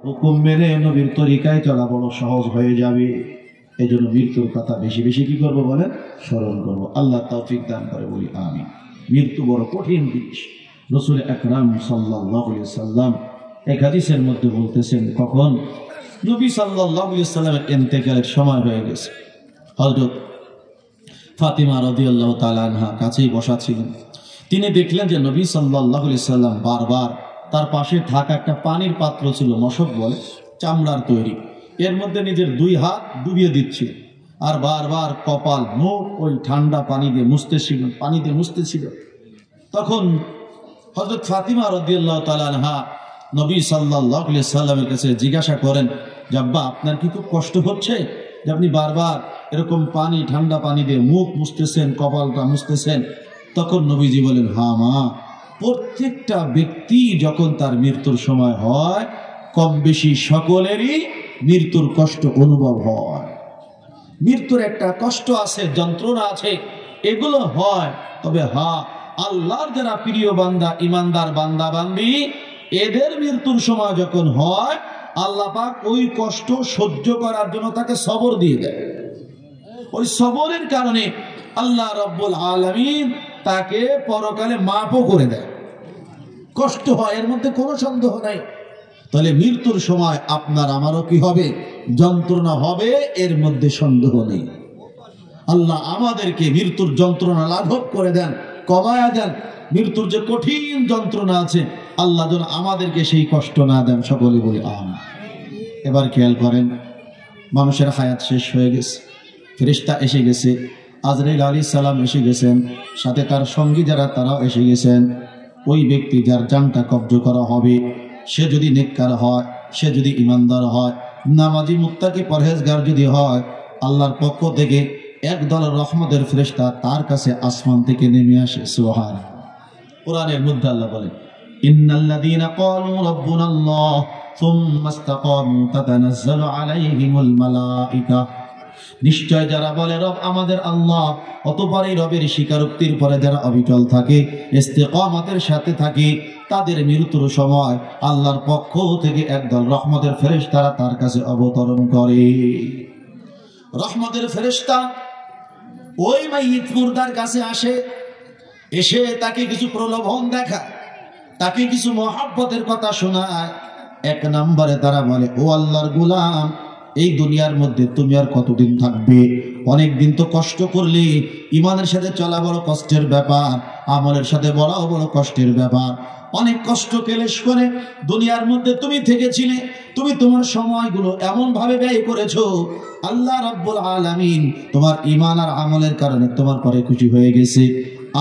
হুকুম মেনে নবীর তরিকায় চলা বড় সহজ হয়ে যাবে। এই জন্য মৃত্যুর কথা বেশি বেশি কি করবো বলেন, স্মরণ করবো। আল্লাহ তৌফিক দান করে বলি আমিন। মৃত্যু বড় কঠিন জিনিস। রাসূল আকরাম সাল্লাল্লাহু আলাইহি সাল্লাম এক হাদিসের মধ্যে বলতেছেন, কখন নবী সাল্লাল্লাহু আলাইহি সাল্লামের ইন্তেকালের সময় হয়ে গেছে, হযরত ফাতিমা রাদিয়াল্লাহু তাআলা আনহা কাছেই বসা ছিলেন। তিনি দেখলেন যে নবী সাল্লাল্লাহু আলাইহি সাল্লাম বারবার তার পাশে থাকা একটা পানির পাত্র ছিল, মশক বলে, চামড়ার তৈরি, এর মধ্যে নিজের দুই হাত ডুবিয়ে দিচ্ছিল আর বারবার কপাল মুখ ওই ঠান্ডা পানি দিয়ে মুছতেছিল। তখন হযরত ফাতিমা রাদিয়াল্লাহু তাআলা আনহা নবী সাল্লাল্লাহু আলাইহি সাল্লামের কাছে জিজ্ঞাসা করেন যে আব্বা, আপনার কি খুব কষ্ট হচ্ছে যে আপনি বারবার এরকম ঠান্ডা পানি দিয়ে মুখ মুছতেছেন, কপালটা মুছতেছেন? তখন নবীজি বলেন, হ্যাঁ মা, প্রত্যেকটা ব্যক্তি যখন তার মৃত্যুর সময় হয়, কম বেশি সকলেরই মৃত্যুর কষ্ট অনুভব হয়। মৃত্যুর একটা কষ্ট আছে, যন্ত্রণা আছে, এগুলো হয়। তবে হ্যাঁ, আল্লাহর যারা প্রিয় বান্দা, ইমানদার বান্দা বান্দি, এদের মৃত্যুর সময় যখন হয়, আল্লাহ পাক ওই কষ্ট সহ্য করার জন্য তাকে সবর দিয়ে দেয়। ওই সবরের কারণে আল্লাহ রাব্বুল আলামিন তাকে পরকালে মাফও করে দেয়। কষ্ট হয়, এর মধ্যে কোনো সন্দেহ নাই। তাহলে মৃত্যুর সময় আপনার আমারও কি হবে? যন্ত্রণা হবে, এর মধ্যে সন্দেহ নেই। আল্লাহ আমাদেরকে মৃত্যুর যন্ত্রণা লাঘব করে দেন, কমায়া দেন। মৃত্যুর যে কঠিন যন্ত্রণা আছে, আল্লাহ যেন আমাদেরকে সেই কষ্ট না দেন। সকলে বলি আমিন। এবার খেয়াল করেন, মানুষের হায়াত শেষ হয়ে গেছে, ফেরেশতা এসে গেছে, আজরাইল আলাইহিস সালাম এসে গেছেন, সাথে তার সঙ্গী যারা তারাও এসে গেছেন। ওই ব্যক্তি যার জানটা কব্জ করা হবে, সে যদি নেককার হয়, সে যদি ইমানদার হয়, নামাজি মুত্তাকি পরহেজগার যদি হয়, আল্লাহর পক্ষ থেকে একদল রহমতের ফেরেশতা তার কাছে আসমান থেকে নেমে আসে। সুবহানাল্লাহ। কোরআনের মধ্যে আল্লাহ বলেন, ইন্নাল্লাযীনা ক্বালু রাব্বুনাল্লাহ সুম্মা ইসতাকামু তাতানাজ্জালু আলাইহিমুল মালাঈকা, নিশ্চয় যারা বলে রব আমাদের আল্লাহ, অতঃপর এই রবের স্বীকারোক্তির পরে যারা অবিচল থাকে, ইস্তেকামতের সাথে থাকে, তাদের মৃত্যুর সময় আল্লাহর পক্ষ থেকে একদল রহমতের ফেরেশতারা তার কাছে অবতরণ করে। রহমতের ফেরেশতা ওই মাইয়িত মুর্দার কাছে আসে, এসে তাকে কিছু প্রলোভন দেখায়, তাকে কিছু মহব্বতের কথা শোনায়। এক নম্বরে তারা বলে, ও আল্লাহর গোলাম, এই দুনিয়ার মধ্যে তুমি আর কতদিন থাকবে? অনেক দিন তো কষ্ট করলে, ইমানের সাথে চলা বড় কষ্টের ব্যাপার, আমলের সাথে বলাও বড় কষ্টের ব্যাপার। অনেক কষ্ট কেলেশ করে দুনিয়ার মধ্যে তুমি থেকেছিলে, তুমি তোমার সময়গুলো এমন ভাবে ব্যয় করেছো, আল্লাহ রাব্বুল আলামিন তোমার ইমান আর আমলের কারণে তোমার পরে খুশি হয়ে গেছে।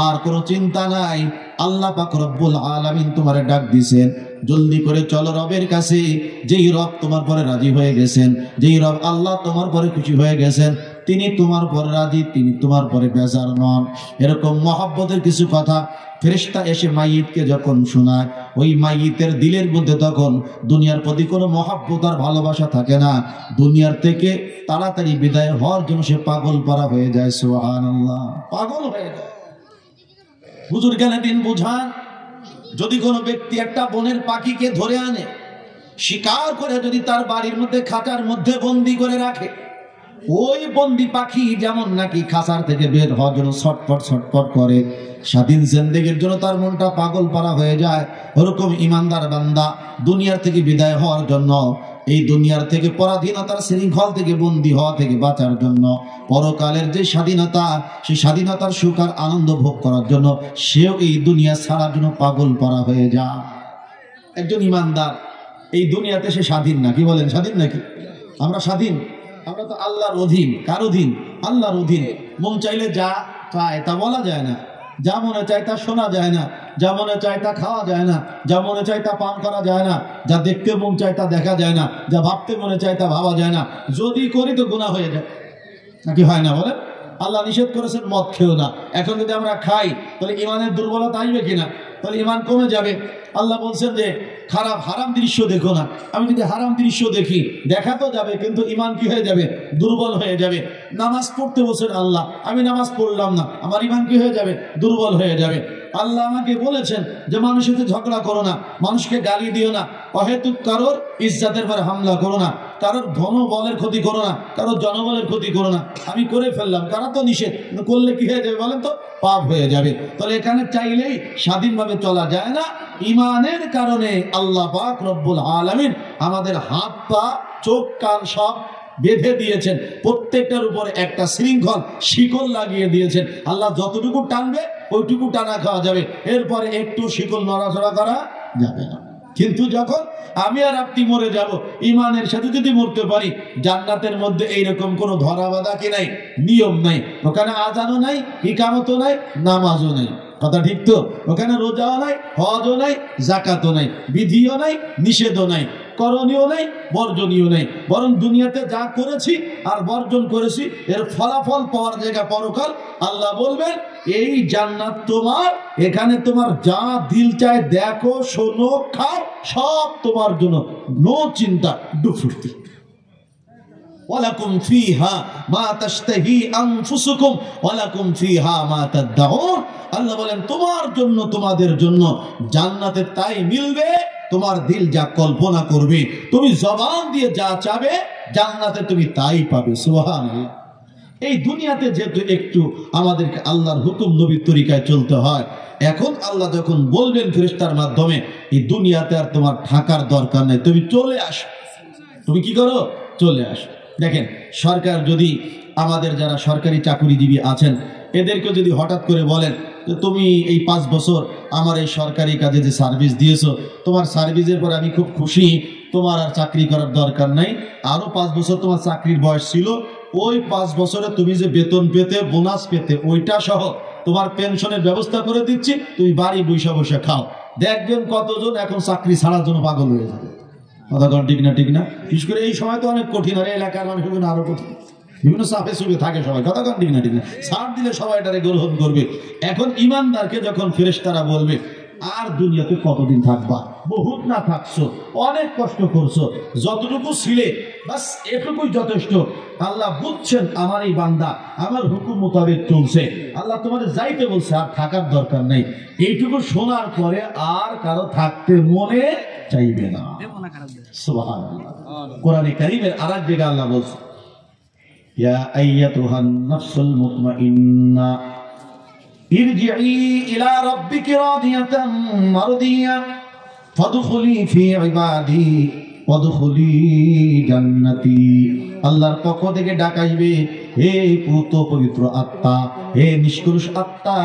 আর কোনো চিন্তা নাই, আল্লাহ পাক রব্বুল আলামিন তোমারে ডাক দিয়েছেন, জলদি করে চলো রবের কাছে। যেই রব তোমার পরে রাজি হয়ে গেছেন, যেই রব আল্লাহ তোমার পরে খুশি হয়ে গেছেন, তিনি তোমার পরে রাজি, তিনি তোমার পরে বেজার নন। এরকম মহব্বতের কিছু কথা ফেরেশতা এসে মাইয়িতকে যখন শোনায়, ওই মাইয়িতের দিলের মধ্যে তখন দুনিয়ার প্রতি কোনো মহব্বত আর ভালোবাসা থাকে না। দুনিয়ার থেকে তাড়াতাড়ি বিদায় হওয়ার জন্য সে পাগল পারা হয়ে যায়। সুবহানাল্লাহ, পাগল হয়ে যায়। হুজুর জ্ঞানে দিন বুঝান, যদি কোনো ব্যক্তি একটা বনের পাখিকে ধরে আনে, শিকার করে যদি তার বাড়ির মধ্যে খাঁচার মধ্যে বন্দি করে রাখে, ওই বন্দি পাখি যেমন নাকি খাঁচার থেকে বের হওয়ার জন্য ছটফট ছটফট করে, স্বাধীন জিন্দেগির জন্য তার মনটা পাগল পারা হয়ে যায়, ওরকম ইমানদার বান্দা দুনিয়ার থেকে বিদায় হওয়ার জন্য, এই দুনিয়ার থেকে পরাধীনতার শৃঙ্খল থেকে বন্দী হওয়া থেকে বাঁচার জন্য, পরকালের যে স্বাধীনতা, সেই স্বাধীনতার সুখ আর আনন্দ ভোগ করার জন্য সেও এই দুনিয়া ছাড়ার জন্য পাগল পারা হয়ে যায়। একজন ইমানদার এই দুনিয়াতে সে স্বাধীন না, কি বলেন? স্বাধীন নাকি? আমরা স্বাধীন? আমরা তো আল্লাহর অধীন। কার অধীন? আল্লাহর অধীন। মন চাইলে যা চায় তা বলা যায় না, যা মনে চায় তা শোনা যায় না, যা মনে চায় তা খাওয়া যায় না, যা মনে চায় তা পান করা যায় না, যা দেখতে মন চায় তা দেখা যায় না, যা ভাবতে মনে চায় তা ভাবা যায় না। যদি করি তো গুনাহ হয়ে যায়, নাকি হয় না বলেন? আল্লাহ নিষেধ করেছেন মদ খেও না। এখন যদি আমরা খাই তাহলে ইমানের দুর্বলতা আসবে কিনা? তাহলে ইমান কমে যাবে। আল্লাহ বলছেন যে খারাপ হারাম দৃশ্য দেখো না। আমি যদি হারাম দৃশ্য দেখি, দেখা তো যাবে, কিন্তু ইমান কি হয়ে যাবে? দুর্বল হয়ে যাবে। নামাজ পড়তে বলছেন আল্লাহ, আমি নামাজ পড়লাম না, আমার ইমান কি হয়ে যাবে? দুর্বল হয়ে যাবে। আল্লাহ আমাকে বলেছেন যে মানুষের সাথে ঝগড়া করো না, মানুষকে গালি দিও না, অহেতুক কারোর ইজ্জতের পরে হামলা করো না, কারোর ধন বলের ক্ষতি করো না, কারোর জনবলের ক্ষতি করো না। আমি করে ফেললাম, কারা তো নিষেধ, করলে কি হয়ে যাবে বলেন তো? পাপ হয়ে যাবে। তাহলে এখানে চাইলেই স্বাধীনভাবে চলা যায় না। ইমানের কারণে আল্লাহ পাক রব্বুল আলামিন আমাদের হাত পা চোখ কান সব বেঁধে দিয়েছেন, প্রত্যেকটার উপরে একটা শৃঙ্খল শিকল লাগিয়ে দিয়েছেন। আল্লাহ যতটুকু টানবে ওইটুকু টানা খাওয়া যাবে, এরপরে একটু শিকল নড়াচড়া করা যাবে না। কিন্তু যখন আমি আর আপনি মরে যাব, ইমানের সাথে যদি মরতে পারি, জান্নাতের মধ্যে এইরকম কোনো ধরা বাঁধা কি নাই, নিয়ম নাই, ওখানে আজানও নাই, ইকামতও নাই, নামাজও নাই, কথা ঠিক তো? ওখানে রোজাও নাই, হজও নাই, যাকাতও নাই, বিধিও নাই, নিষেধও নাই, করণীয় নাই, বর্জনীয় নাই। বরং দুনিয়াতে যা করেছি আর বর্জন করেছি এর ফলাফল পাওয়ার জায়গা পরকাল। আল্লাহ বলবেন এই জান্নাত তোমার, এখানে তোমার যা দিল চায় দেখো, শোনো, খাও, সব তোমার জন্য, নো চিন্তা, ডু ফুর্তি। ওয়ালাকুম ফিহা মা তাশতাহি আনফুসুকুম ওয়ালাকুম ফিহা মা তাদউন। আল্লাহ বলেন তোমার জন্য, তোমাদের জন্য জান্নাতে তাই মিলবে তোমার দিল যা কল্পনা করবে, তুমি জবান দিয়ে যা চাবে জান্নাতে তুমি তাই পাবে। সুবহানাল্লাহ। এই দুনিয়াতে যেহেতু একটু আমাদেরকে আল্লাহর হুকুম নবীর তরিকায় চলতে হয়, এখন আল্লাহ যখন বলবেন ফেরেশতার মাধ্যমে এই দুনিয়াতে আর তোমার থাকার দরকার নেই, তুমি চলে আসো। তুমি কি করো? চলে আসো। দেখেন, সরকার যদি আমাদের যারা সরকারি চাকরিজীবী আছেন এদেরকে যদি হঠাৎ করে বলেন যে তুমি এই 5 বছর আমার এই সরকারি কাজে যে সার্ভিস দিয়েছো, তোমার সার্ভিসের পর আমি খুব খুশি, তোমার আর চাকরি করার দরকার নাই, আরো 5 বছর তোমার চাকরির বয়স ছিল, ওই 5 বছরে তুমি যে বেতন পেতে, বোনাস পেতে, ওইটা সহ তোমার পেনশনের ব্যবস্থা করে দিচ্ছি, তুমি বাড়ি বসে বসে খাও। দেখবেন কতজন এখন চাকরি ছাড়ার জন্য পাগল হয়ে যাবে। কথা কন ঠিক না? ঠিক না? বিশেষ করে এই সময় তো অনেক কঠিন, আর এলাকার মানুষ আরো কঠিন, বিভিন্ন চাপে চুপে থাকে সবাই। কথা কন ঠিক না? ঠিক না? ছাড় দিলে সবাই এটারে গ্রহণ করবে। এখন ইমানদারকে যখন ফেরেশতারা বলবে আর দুনিয়াতে কতদিন থাকবা, বহুত না থাকছো, অনেক কষ্ট করছো, যতটুকু ছিলে বাস এটুকুই যথেষ্ট। আল্লাহ বুঝছেন আমার এই বান্দা আমার হুকুম মোতাবেক চলছে, আল্লাহ তোমাদের যাইতে বলছে, আর থাকার দরকার নেই। এইটুকু শোনার পরে আর কারো থাকতে মনে চাইবে না। সুবহানাল্লাহ। কোরআনে কারীমের আরেক জায়গায় আল্লাহ বলছে, ইয়া আইয়াতুহান নাফসুল মুতমাইন্না ইরজিই ইলা রাব্বিকি রাদিয়াতাম মারদিয়া ফাদখুলি ফি ইবাদি ওয়াদখুলি জান্নাতি। আল্লাহর পক্ষ থেকে ডাকাইবে, হে পুত পবিত্র আত্মা, হে নিষ্কলুষ আত্মা,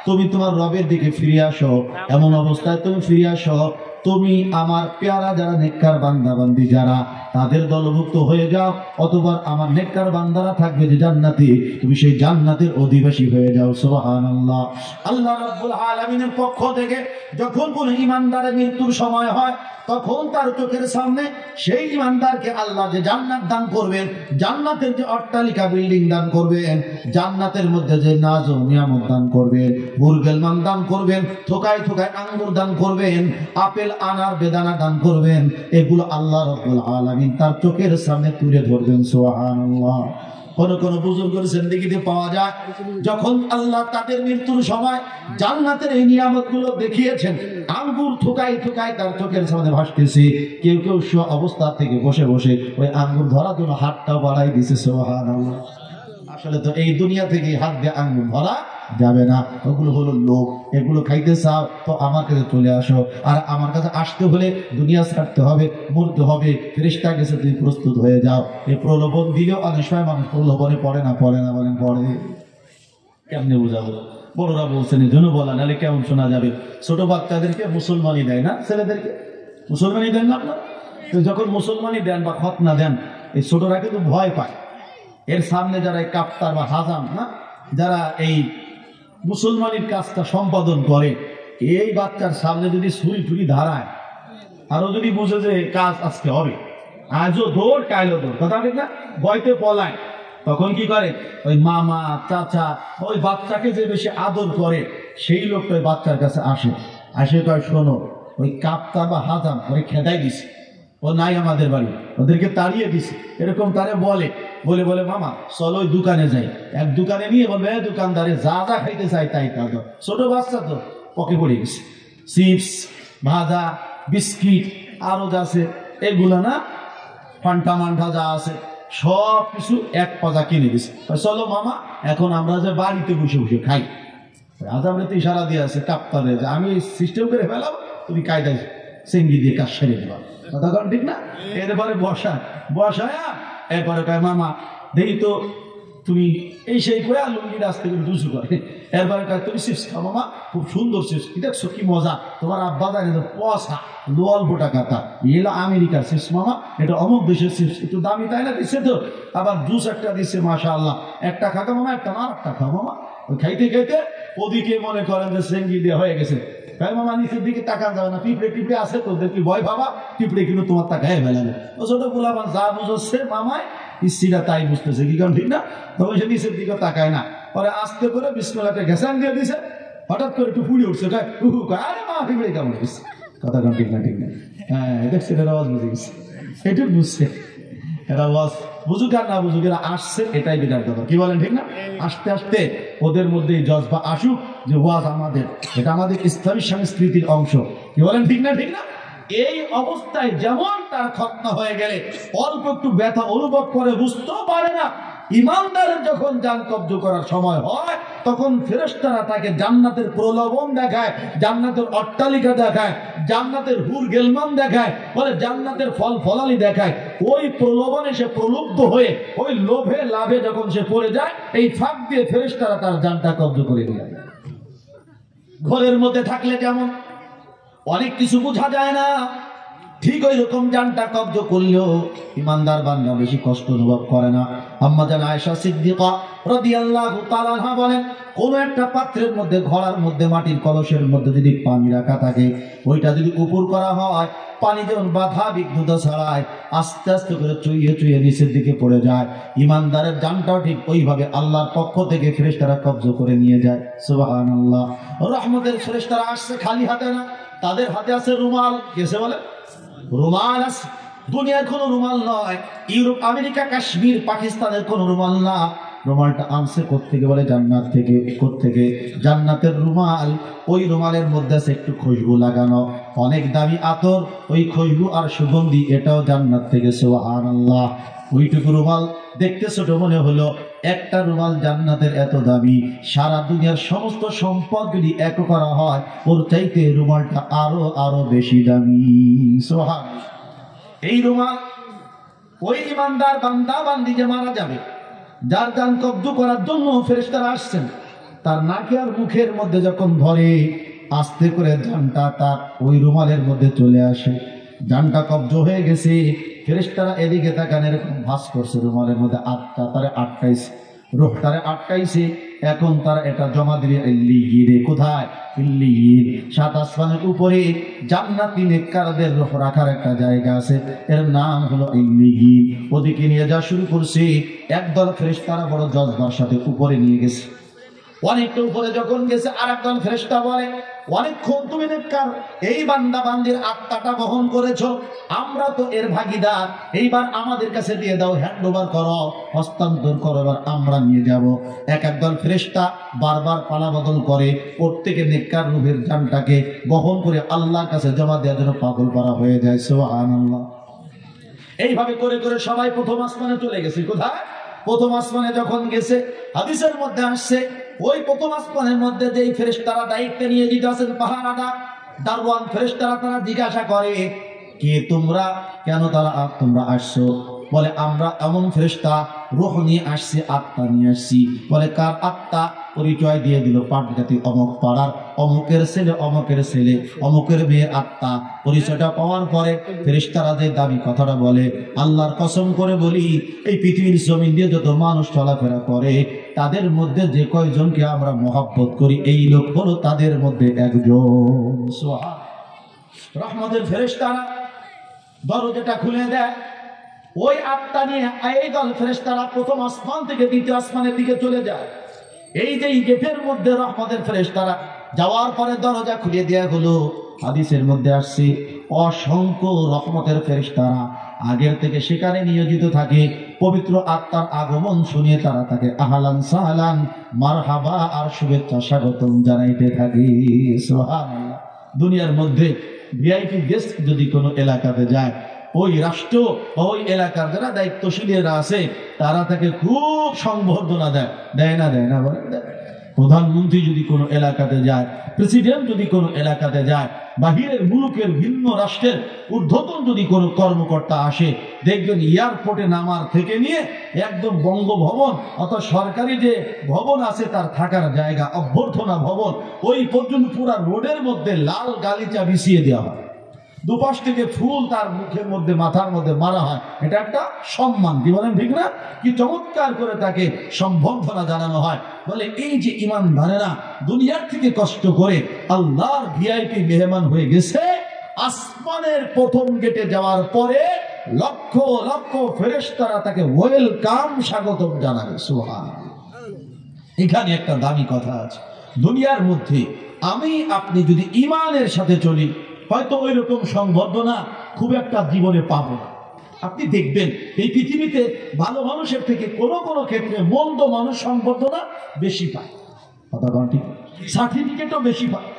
তুমি তোমার রবের দিকে ফিরে আসো। এমন অবস্থায় তুমি ফিরে আসো তুমি আমার পেয়ারা যারা নেককার বান্দা বান্দি যারা, তাদের দলভুক্ত হয়ে যাও, অথবা আমার নেককার বান্দারা থাকবে যে জান্নাতি, তুমি সেই জান্নাতের অধিবাসী হয়ে যাও। সুবহানাল্লাহ। আল্লাহ রাব্বুল আলামিনের পক্ষ থেকে যখন কোন ইমানদারের মৃত্যুর সময় হয়, তখন তার চোখের সামনে সেই ইমানদারকে আল্লাহ যে জান্নাত দান করবেন, জান্নাতের যে অট্টালিকা বিল্ডিং দান করবেন, জান্নাতের মধ্যে যে নাজ ও নিয়ামত দান করবেন, মুরগেলমান দান করবেন, থোকায় থোকায় আঙ্গুর দান করবেন, আপেল আনার বেদানা দান করবেন, এগুলো আল্লাহ রাব্বুল আলামিন তার চোখের সামনে তুলে ধরবেন। সুবহানাল্লাহ। কোন কোন বুজুর্গের জিন্দেগিতে পাওয়া যায়, যখন আল্লাহ তাদের মৃত্যুর সময় জান্নাতের এই নিয়ামতগুলো দেখিয়েছেন, আঙ্গুর থুকাই থুকাই তার চোখের সামনে ভাসতেছে, কেউ কেউ অবস্থা থেকে বসে বসে ওই আঙ্গুর ধরার জন্য হাতটা বাড়াই দিছে। সুবহানাল্লাহ। আসলে তো এই দুনিয়া থেকে হাত দিয়ে আঙ্গুর ধরা যাবে না, ওগুলো হলো লোক। এগুলো খাইতে চাও তো আমার কাছে চলে আসো, আর আমার কাছে আসতে হলে দুনিয়া ছাড়তে হবে, মরতে হবে, ফেরেশতা গেছে, তুমি প্রস্তুত হয়ে যাও। এই প্রলোভন দিলেও অনেক সময় মানুষ প্রলোভনে পড়ে না। পড়ে না বলেন? পড়ে। কেমনে বুঝাবো? বড়রা বলছেন এই জন্য বলা, নাহলে কেমন শোনা যাবে? ছোট বাচ্চাদেরকে মুসলমানি দেয় না, ছেলেদেরকে মুসলমানি দেন না আপনার? যখন মুসলমানি দেন বা খতনা দেন, এই ছোটরা কিন্তু ভয় পায়। এর সামনে যারা এই কাপ্তার বা হাজাম না, যারা এই মুসলমানির কাজটা সম্পাদন করে, এই বাচ্চার সামনে যদি ছুরি টুরি ধারায়, আরো যদি বুঝে যে কাজ আজকে হবে, আজও দৌড় কাইলো দৌড়, কথা ঠিক না? ভয়তে পলায়। তখন কি করে? ওই মামা চাচা ওই বাচ্চাকে যে বেশি আদর করে সেই লোকটা ওই বাচ্চার কাছে আসে, আসে কয় শোনো, ওই কাপ্তা বা হাজাম ওরে খেদাই দিছে, ও নাই আমাদের বাড়ি, ওদেরকে তাড়িয়ে দিছে, এরকম তারে বলে বলে বলে মামা চলো ওই দোকানে যাই। এক দোকানে নিয়ে বলবে, দোকানদারে যা যা খাইতে চাই তাই তা দাও। ছোট বাচ্চা তো পকে পড়ে গেছে। চিপস, ভাজা, বিস্কিট আরো যা আছে এগুলা না, ফান্টা মান্টা যা আছে সব কিছু এক পাজা কিনে দিছে। চলো মামা এখন আমরা যে বাড়িতে বসে বসে খাই। আজ আমরা তো ইশারা দিয়ে আছে কাপ্তারে যে আমি সিস্টেম করে ফেলাম, তুমি কায়দায় চেঙ্গি দিয়ে কাজ সেরে দেবা। কথা কন ঠিক না? এরপরে বসায় এরপরে কয় মামা দেখি তো তুমি এই সেই করে লুঙ্গি রাস্তা করে দুজু করে। এরপরে কয় তুমি চিপস খাও মামা, খুব সুন্দর চিপস, দেখছো কি মজা, তোমার আব্বা জানে তো পয়সা অল্প টাকাটা এলো আমেরিকার চিপস মামা, এটা অমুক দেশের চিপস, একটু দামি তাই না দিচ্ছে তো, আবার জুস একটা দিচ্ছে মাশাআল্লাহ, একটা খাও মামা, একটা না একটা খাও মামা। ওই খাইতে খাইতে ওদিকে মনে করেন যে চেঙ্গি দিয়ে হয়ে গেছে। ভাই মামা নিচের দিকে তাকান যাবে না, পিঁপড়ে টিপড়ে আছে তো দেখি ভয় ভাবা, পিঁপড়ে কিন্তু তোমার তাকায় ফেলাবে। ও ছোট পোলাপান যা বুঝছে মামায় ইস্তিরা তাই বুঝতেছে, কি কারণ ঠিক না? তবে সে নিচের দিকে তাকায় না। পরে আস্তে করে বিসমিল্লাহকে ঘেসান দিয়ে দিছে, হঠাৎ করে একটু ফুলে উঠছে, আরে মা পিঁপড়ে কেমন গেছে। কথা কারণ ঠিক না? ঠিক না? হ্যাঁ দেখছে এর আওয়াজ বুঝে গেছে, এটুকু বুঝছে। এরা আওয়াজ বুঝুক আর না বুঝুক, এরা আসছে এটাই বিরাট কথা। কি বলেন ঠিক না? আস্তে আস্তে ওদের মধ্যে জজবা আসুক যে ওয়াজ আমাদের, এটা আমাদের ইসলামী সংস্কৃতির অংশ। কি বলেন ঠিক না? ঠিক না? এই অবস্থায় যেমন তার খতনা হয়ে গেলে অল্প একটু ব্যথা অনুভব করে, বুঝতেও পারে না। ইমানদারের যখন জান কব্জ করার সময় হয় তখন ফেরেশতারা তাকে জান্নাতের প্রলোভন দেখায়, জান্নাতের অট্টালিকা দেখায়, জান্নাতের হুর গেলমান দেখায়, বলে জান্নাতের ফল ফলালি দেখায়। ওই প্রলোভনে সে প্রলুব্ধ হয়ে ওই লোভে লাভে যখন সে পড়ে যায়, এই ফাঁক দিয়ে ফেরেশতারা তার জানটা কব্জ করে নিয়ে যায়। ঘরের মধ্যে থাকলে যেমন অনেক কিছু বোঝা যায় না, ঠিক ওই রকম জানটা কব্জ করলেও ইমানদার বান্দা বেশি কষ্ট অনুভব করে না। আম্মা জান আয়েশা সিদ্দিকা রাদিয়াল্লাহু তাআলা আনহা বলেন, কোন একটা পাত্রের মধ্যে, ঘড়ার মধ্যে, মাটির কলসের মধ্যে যদি পানি রাখা থাকে, ওইটা যদি উপর করা হয়, পানি যেমন বাধা বিঘ্নতা ছাড়ায় আস্তে আস্তে করে চুইয়ে চুইয়ে নিচের দিকে পড়ে যায়, ইমানদারের জানটাও ঠিক ওইভাবে আল্লাহর পক্ষ থেকে ফেরেশতারা কব্জ করে নিয়ে যায়। সুবহানাল্লাহ। রহমতের ফেরেশতারা আসছে খালি হাতে না, তাদের হাতে আছে রুমাল। কেসে বলে রুমাল আছে, দুনিয়ার কোন রুমাল নয়, ইউরোপ, আমেরিকা, কাশ্মীর, পাকিস্তানের কোন রুমাল না। রুমালটা আনছে কোত্থেকে? বলে জান্নাত থেকে। কোত্থেকে? জান্নাতের রুমাল। ওই রুমালের মধ্যে আছে একটু খুশবু লাগানো, অনেক দামি আতর, ওই খুশবু আর সুগন্ধি এটাও জান্নাত থেকে। সুবহানাল্লাহ। ওইটুকু রুমাল দেখতে ছোট মনে হলো, একটা রুমাল জান্নাতের এত দামি, সারা দুনিয়ার সমস্ত সম্পদ যদি এক করা হয় ওর চাইতে রুমালটা আরো আরো বেশি দামি। সুবহানাল্লাহ। এই রুমাল ওই ইমানদার বান্দা বান্দি যে মারা যাবে, যার জান কব্জ করার জন্য ফেরেশতারা আসছেন, তার নাকে আর মুখের মধ্যে যখন ধরে, আস্তে করে জানটা তার ওই রুমালের মধ্যে চলে আসে। জানটা কব্জ হয়ে গেছে, ফেরেশতারা এদিকে তাকান, এরকম ভাস করছে রুমালের মধ্যে, আত্মা তারে আটকাইছে, রূহটারে আটকাইছে। এখন তারা এটা জমা দিবে ইল্লিয়িনে। কোথায়? ইল্লিয়িন। সাত আসমানের উপরে জান্নাতি নেককারদের রূহ রাখার একটা জায়গা আছে, এর নাম হলো ইল্লিয়িন। ওদিকে নিয়ে যা শুরু করছে, একদল ফেরেশতারা বড় জজবার সাথে উপরে নিয়ে গেছে। অনেকটা উপরে যখন গেছে, আর একদল ফেরেশতা বলে, অনেকক্ষণ তুমি নেককার এই বান্দা বান্দির আত্মাটা বহন করেছো, আমরা তো এর ভাগীদার, এইবার আমাদের কাছে দিয়ে দাও, হ্যান্ড ওভার করো, হস্তান্তর করো, এবার আমরা নিয়ে যাব। এক একদল ফেরেশতা বারবার পালা বদল করে, প্রত্যেকে নেককার রূহের জানটাকে বহন করে আল্লাহর কাছে জমা দেওয়ার জন্য পাগল করা হয়ে যায়। সুবহানাল্লাহ। এইভাবে করে করে সবাই প্রথম আসমানে চলে গেছে। কোথায়? প্রথম আসমানে যখন গেছে, হাদিসের মধ্যে আসছে, ওই প্রথম আসমানের মধ্যে যেই ফেরেশতারা দায়িত্ব নিয়ে দিতে আছেন, পাহারাদার, দারওয়ান ফেরেশতারা, তারা জিজ্ঞাসা করে, কে তোমরা, কেন তোমরা আসছো? বলে আমরা এমন ফেরেশতা, রূহ নিয়ে আসছি, আত্মা নিয়ে আসছি। বলে কার আত্মা? পরিচয় দিয়ে দিল, পাটগাতি অমুক পাড়ার অমুকের ছেলে, অমুকের ছেলে, অমুকের মেয়ের আত্মা। পরিচয়টা পাওয়ার পরে ফেরেশতারা যে দাবি কথাটা বলে, আল্লাহর কসম করে বলি, এই পৃথিবীর জমিন দিয়ে যত মানুষ চলাফেরা করে, তাদের মধ্যে যে কয়জনকে আমরা মহব্বত করি, এই লোক হলো তাদের মধ্যে একজন। সুবহান। রহমতের ফেরেশতারা দরজাটা খুলে দেয়, ওই আত্মা নিয়ে এই দল ফেরেশতারা প্রথম আসমান থেকে দ্বিতীয় আসমানের দিকে চলে যায়। এই যে গেটের মধ্যে রহমতের ফেরেশতারা যাওয়ার পরে দরজা খুলে দেয়া হলো। হাদিসের মধ্যে আসছে, অসংখ্য রহমতের ফেরেশতারা আগের থেকে সেখানে নিয়োজিত থাকে। পবিত্র আত্মার আগমন শুনিয়ে তারা তাকে আহলান সাহলান মারহাবা আর শুভেচ্ছা স্বাগতম জানাইতে থাকে। সুবহানাল্লাহ। দুনিয়ার মধ্যে ভিআইপি গেস্ট যদি কোনো এলাকাতে যায়, ওই রাষ্ট্র ওই এলাকার যারা দায়িত্বশীলেরা আছে তারা তাকে খুব সংবর্ধনা দেয়, দেয় না দেয় না বলে দেয়। প্রধানমন্ত্রী যদি কোনো এলাকাতে যায়, প্রেসিডেন্ট যদি কোনো এলাকাতে যায়, বাহিরের মুলুকের ভিন্ন রাষ্ট্রের ঊর্ধ্বতন যদি কোনো কর্মকর্তা আসে, দেখবেন এয়ারপোর্টে নামার থেকে নিয়ে একদম বঙ্গভবন অথবা সরকারি যে ভবন আছে তার থাকার জায়গা অভ্যর্থনা ভবন ওই পর্যন্ত পুরা রোডের মধ্যে লাল গালিচা বিছিয়ে দেওয়া হয়, দুপাশ থেকে ফুল তার মুখের মধ্যে মাথার মধ্যে মারা হয়। এটা একটা সম্মান, কি বলেন ঠিক না? কি চমৎকার করে তাকে সম্বর্ধনা জানানো হয়। বলে এই যে ইমানদারেরা দুনিয়ার থেকে কষ্ট করে আল্লাহর ভিআইপি মেহমান হয়ে গেছে, আসমানের প্রথম গেটে যাওয়ার পরে লক্ষ লক্ষ ফেরেশতারা তাকে ওয়েলকাম স্বাগতম জানাবে। সুবহানাল্লাহ। এখানে একটা দামি কথা আছে, দুনিয়ার মধ্যে আমি আপনি যদি ইমানের সাথে চলি হয়তো ওই রকম সংবর্ধনা খুব একটা জীবনে পাবো না। আপনি দেখবেন এই পৃথিবীতে ভালো মানুষের থেকে কোনো কোনো ক্ষেত্রে মন্দ মানুষ সংবর্ধনা বেশি পায়, কথা বলেন ঠিক, সার্টিফিকেটও বেশি পায়,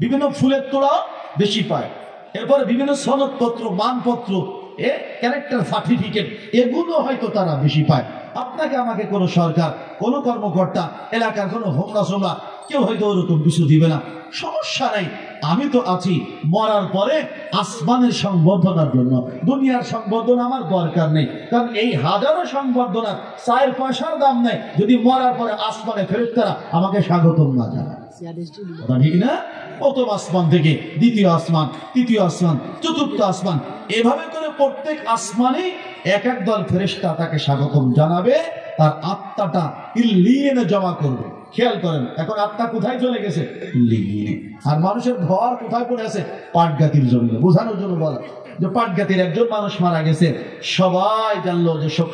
বিভিন্ন ফুলের তোড়াও বেশি পায়, এরপরে বিভিন্ন সনদপত্র মানপত্র ক্যারেক্টার সার্টিফিকেট এগুলো হয়তো তারা বেশি পায়। আপনাকে আমাকে কোনো সরকার কোনো কর্মকর্তা এলাকার কোনো হোমরা সোমরা কেউ হয়তো ওরকম কিছু দিবে না, সমস্যা নাই, আমি তো আছি মরার পরে আসমানের সংবর্ধনার জন্য। দুনিয়ার সংবর্ধনা আমার দরকার নেই, কারণ এই হাজারো সংবর্ধনার 4 পয়সার দাম নেই যদি মরার পরে আসমানে ফেরেশতারা আমাকে স্বাগতম না জানায়, ঠিক না? প্রথম আসমান থেকে দ্বিতীয় আসমান, তৃতীয় আসমান, চতুর্থ আসমান, এভাবে করে প্রত্যেক আসমানে এক এক দল ফেরেশতা তাকে স্বাগতম জানাবে, তার আত্মাটা ইল্লিয়িনে জমা করবে। খেয়াল করেন এখন আত্মা কোথায় চলে গেছে? ইল্লিয়িনে। আর মানুষের ঘর কোথায় পড়ে আছে? পাটগাতির জমিনে। বোঝানোর জন্য বলা যে পাটগাতির একজন মানুষ মারা গেছে, সবাই জানলো যে শোক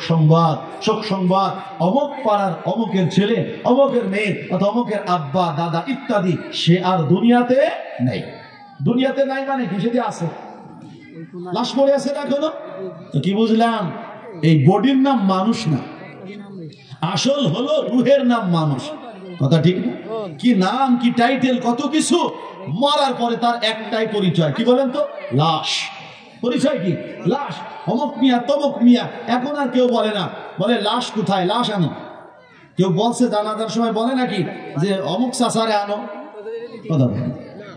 সংবাদ অমুক পাড়ার অমুকের ছেলে, অমুকের মেয়ে অথবা অমুকের আব্বা দাদা ইত্যাদি সে আর দুনিয়াতে নেই। দুনিয়াতে নাই মানে কিসেতে আছে? লাশ পড়ে আছে না কোনো? তো কি বুঝলাম? এই বডির নাম মানুষ না, আসল হলো রুহের নাম মানুষ, কথা ঠিক না? কি নাম, কি টাইটেল, কত কিছু, মরার পরে তার একটাই পরিচয়, কি বলেন তো? লাশ। পরিচয় কি? লাশ। অমুক মিয়া তমুক মিয়া, এখন আর কেউ বলে না, বলে লাশ কোথায়, লাশ আনো। কেউ বলছে জানাজার সময় বলে নাকি যে অমুক চাচারে আনো, কথা বলে।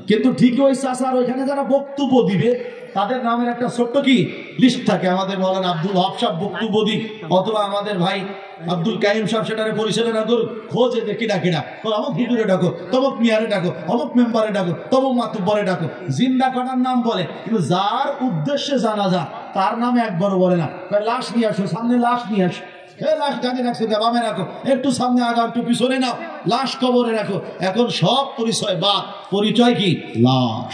কিন্তু ঠিকই ওই চাচার ওইখানে যারা বক্তব্য দিবে তাদের নামের একটা ছোট্ট কি লিস্ট থাকে। আমাদের বলেন আব্দুল হক সাহেব বক্তব্য দিক, অথবা আমাদের ভাই আব্দুল কাইম সাহেব সেটারে পরিচালনা করুক, খোঁজে যে কিনা কিনা অমুক হুজুরে ডাকো, তমুক মিয়ারে ডাকো, অমুক মেম্বারে ডাকো, তমুক মাতুব্বরে ডাকো, জিন্দা কটার নাম বলে, কিন্তু যার উদ্দেশ্যে জানাজা তার নামে একবারও বলে না। লাশ নিয়ে আসো, সামনে লাশ নিয়ে আসো, লাশ ডাকে রাখছো, বামে রাখো, একটু সামনে আগাও, একটু পিছনে নাও, লাশ কবরে রাখো। এখন সব পরিচয় বাদ, পরিচয় কি? লাশ।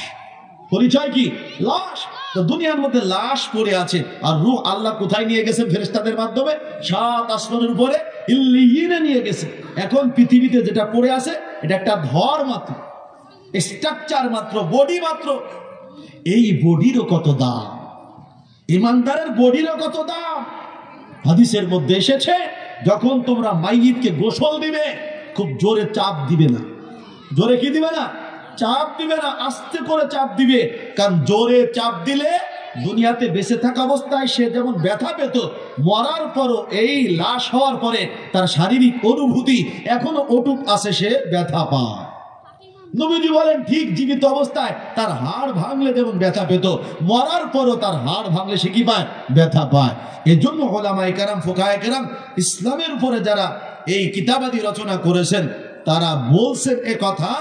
পরিচয় কি? লাশ। তো দুনিয়ার মধ্যে লাশ পড়ে আছে, আর রূহ আল্লাহ কোথায় নিয়ে গেছে? ফেরেশতাদের মাধ্যমে 7 আসমানের উপরে ইল্লিয়িনে নিয়ে গেছে। এখন পৃথিবীতে যেটা পড়ে আছে এটা একটা ধর মাত্র, স্ট্রাকচার মাত্র, বডি মাত্র। এই বডিরও কত দাম, ইমানদারের বডিরও কত দাম। হাদিসের মধ্যে এসেছে যখন তোমরা মাইয়িতকে গোসল দিবে খুব জোরে চাপ দিবে না। জোরে কি দিবে না? চাপ দিবে না, আস্তে করে চাপ দিবে। কারণ জোরে চাপ দিলে দুনিয়াতে বেঁচে থাকা অবস্থায় সে যেমন ব্যথা পেত, মরার পরও এই লাশ হওয়ার পরে তার শারীরিক অনুভূতি এখনো অটুট আছে, সে ব্যথা পায়। নবীজি বলেন ঠিক জীবিত অবস্থায় তার হাড় ভাঙলে যেমন ব্যথা পেত, মরার পরও তার হাড় ভাঙলে সে কি পায়? ব্যথা পায়। এর জন্য ওলামায়ে কেরাম, ফুকাহায়ে কেরাম, ইসলামের উপরে যারা এই কিতাবাদি রচনা করেছেন তারা বলছেন এ কথা,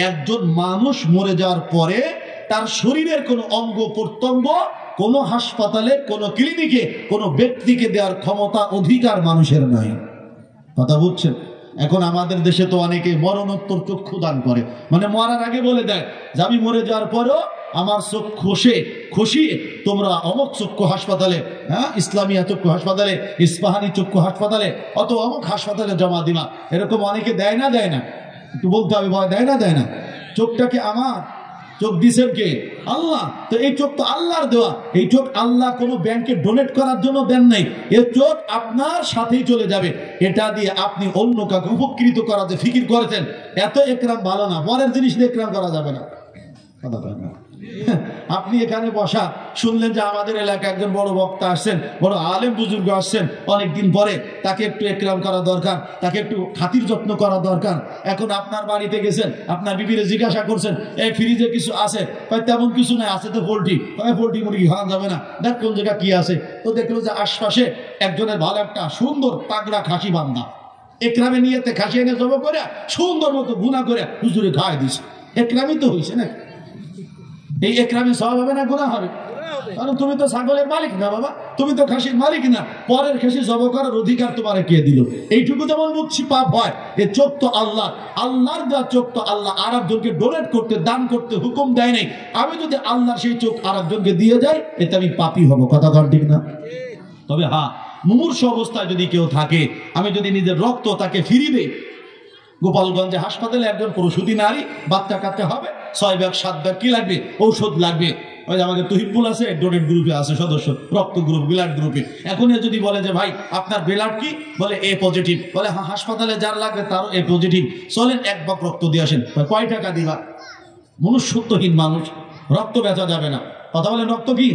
একজন মানুষ মরে যাওয়ার পরে তার শরীরের কোনো অঙ্গ প্রত্যঙ্গ কোনো হাসপাতালে, কোনো ক্লিনিকে, কোনো ব্যক্তিকে দেওয়ার ক্ষমতা, অধিকার মানুষের নাই। কথা বুঝছেন? এখন আমাদের দেশে তো অনেকে মরণোত্তর চক্ষু দান করে, মানে মরার আগে বলে দেয় যে আমি মরে যাওয়ার পরও আমার চোখ খসিয়ে তোমরা অমুক চক্ষু হাসপাতালে, হ্যাঁ ইসলামিয়া চক্ষু হাসপাতালে, ইস্পাহানি চক্ষু হাসপাতালে, অত অমুক হাসপাতালে জমা দিবা। এরকম অনেকে দেয় না? একটু বলতে হবে, দেয় না? চোখটাকে আমার চোখ দিয়েছেন কে? আল্লাহ। তো এই চোখ তো আল্লাহর দেওয়া। এই চোখ আল্লাহ কোনো ব্যাংকে ডোনেট করার জন্য দেন নাই। এই চোখ আপনার সাথেই চলে যাবে। এটা দিয়ে আপনি অন্য কাউকে উপকৃত করা যে ফিকির করেছেন, এত একরাম ভালো না। পরের জিনিস দিয়ে একরাম করা যাবে না। আপনি এখানে বসা শুনলেন যে আমাদের এলাকায় একজন বড় বক্তা আসছেন, বড় আলেম বুজুর্গ আসছেন, অনেকদিন পরে তাকে একটু একরাম করা দরকার, তাকে একটু খাতির যত্ন করা দরকার। এখন আপনার বাড়িতে গেছেন, আপনার বিবিরে জিজ্ঞাসা করছেন এই ফ্রিজে কিছু আছে? তেমন কিছু নাই, আছে তো পোল্ট্রি। পোল্ট্রি মুরগি খাওয়া যাবে না, দেখ কোন জায়গা কি আছে। তো দেখলো যে আশপাশে একজনের ভালো একটা সুন্দর তাগড়া খাসি বান্ধা, একরামে নিয়েতে খাসি এনে জব করে সুন্দর মতো গুণা করে হুজুরে খাওয়াই দিছে। একরামই তো হয়েছে না? এই একরামে সওয়াব হবে না গুনাহ হবে? কারণ তুমি তো ছাগলের মালিক না বাবা, তুমি তো খাসির মালিক না। পরের খাসি জব করার অধিকার তোমারে কে দিল? এইটুকু যেমন বুঝছি পাপ হয়। এই চোখ তো আল্লাহ, আল্লাহর দেওয়া চোখ তো আল্লাহ আর একজনকে ডোনেট করতে, দান করতে হুকুম দেয় নাই। আমি যদি আল্লাহর সেই চোখ আর একজনকে দিয়ে যাই, এতে আমি পাপী হব। কথা কন ঠিক না? তবে হ্যাঁ, মুমূর্ষু অবস্থায় যদি কেউ থাকে, আমি যদি নিজের রক্ত তাকে ফিরিয়ে দেই। গোপালগঞ্জে হাসপাতালে একজন প্রসূতি নারী, বাচ্চা কাচ্চা হবে, 6 ব্যাগ 7 ব্যাগ কি লাগবে? ঔষধ লাগবে। ওই যে আমাদের তহিবুল আছে, ডোনেট গ্রুপে আছে সদস্য, রক্ত গ্রুপ, ব্লাড গ্রুপে। এখন যদি বলে যে ভাই আপনার ব্লাড কি? বলে এ পজিটিভ। বলে হ্যাঁ, হাসপাতালে যার লাগবে তারও এ পজিটিভ, চলেন 1 ভাগ রক্ত দিয়ে আসেন। কয় টাকা দিবা? মনুষ্যত্বহীন মানুষ। রক্ত বেচা যাবে না। কথা বলেন, রক্ত কি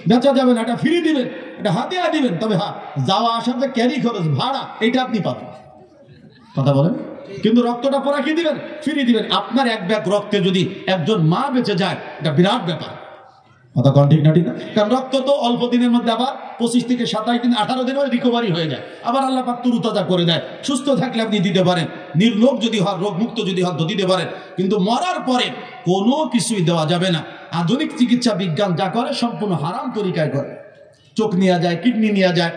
বেচা যাবে না, এটা ফ্রি দিবেন, এটা হাতিয়া দিবেন। তবে হ্যাঁ, যাওয়া আসাতে ক্যারি খরচ, ভাড়া, এটা আপনি পাবেন। কথা বলেন। কিন্তু রক্তটা পরে কি দিবেন? ফ্রি দিবেন। আপনার 1 ব্যাগ রক্তে যদি একজন মা বেঁচে যায়, এটা বিরাট ব্যাপার। কথা কন ঠিক না? ঠিক না? কারণ রক্ত তো অল্প দিনের মধ্যে আবার 25 থেকে 27 দিন, 18 দিন রিকভারি হয়ে যায়। আবার আল্লাহ পাক তরুতাজা করে দেয়। সুস্থ থাকলে আপনি দিতে পারেন, নির্লোভ যদি হন, রোগ মুক্ত যদি হন তো দিতে পারেন। কিন্তু মরার পরে কোনো কিছুই দেওয়া যাবে না। আধুনিক চিকিৎসা বিজ্ঞান যা করে সম্পূর্ণ হারাম তরিকায় করে। চোখ নেওয়া যায়, কিডনি নেওয়া যায়,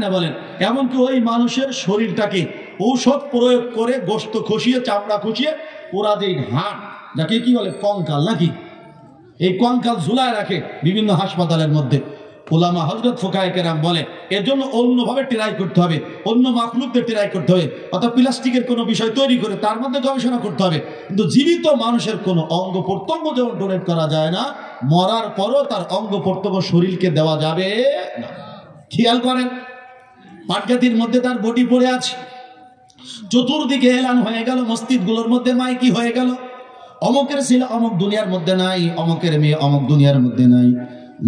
না বলেন। এমনকি ওই মানুষের শরীরটাকে ঔষধ প্রয়োগ করে গোশত খসিয়ে, চামড়া খসিয়ে, ওরা যে হাড়, যাকে কি বলে কঙ্কাল নাকি, এই কঙ্কাল ঝুলায় রাখে বিভিন্ন হাসপাতালের মধ্যে। উলামা হযরত ফুকায়ে কেরাম বলে এর জন্য অন্যভাবে ট্রাই করতে হবে, অন্য মাখলুকদের ট্রাই করতে হবে, অর্থাৎ প্লাস্টিকের কোনো বিষয় তৈরি করে তার মধ্যে গবেষণা করতে হবে। কিন্তু জীবিত মানুষের কোনো অঙ্গ প্রত্যঙ্গ যেমন ডোনেট করা যায় না, মরার পরও তার অঙ্গ প্রত্যঙ্গ শরীরকে দেওয়া যাবে না। খেয়াল করেন, পাটগাতির মধ্যে তার বডি পড়ে আছে, চতুর্দিকে এলান হয়ে গেল, মসজিদগুলোর মধ্যে মাইকি হয়ে গেল, অমকের ছেলে অমক দুনিয়ার মধ্যে নাই, অমকের মেয়ে অমক দুনিয়ার মধ্যে নাই।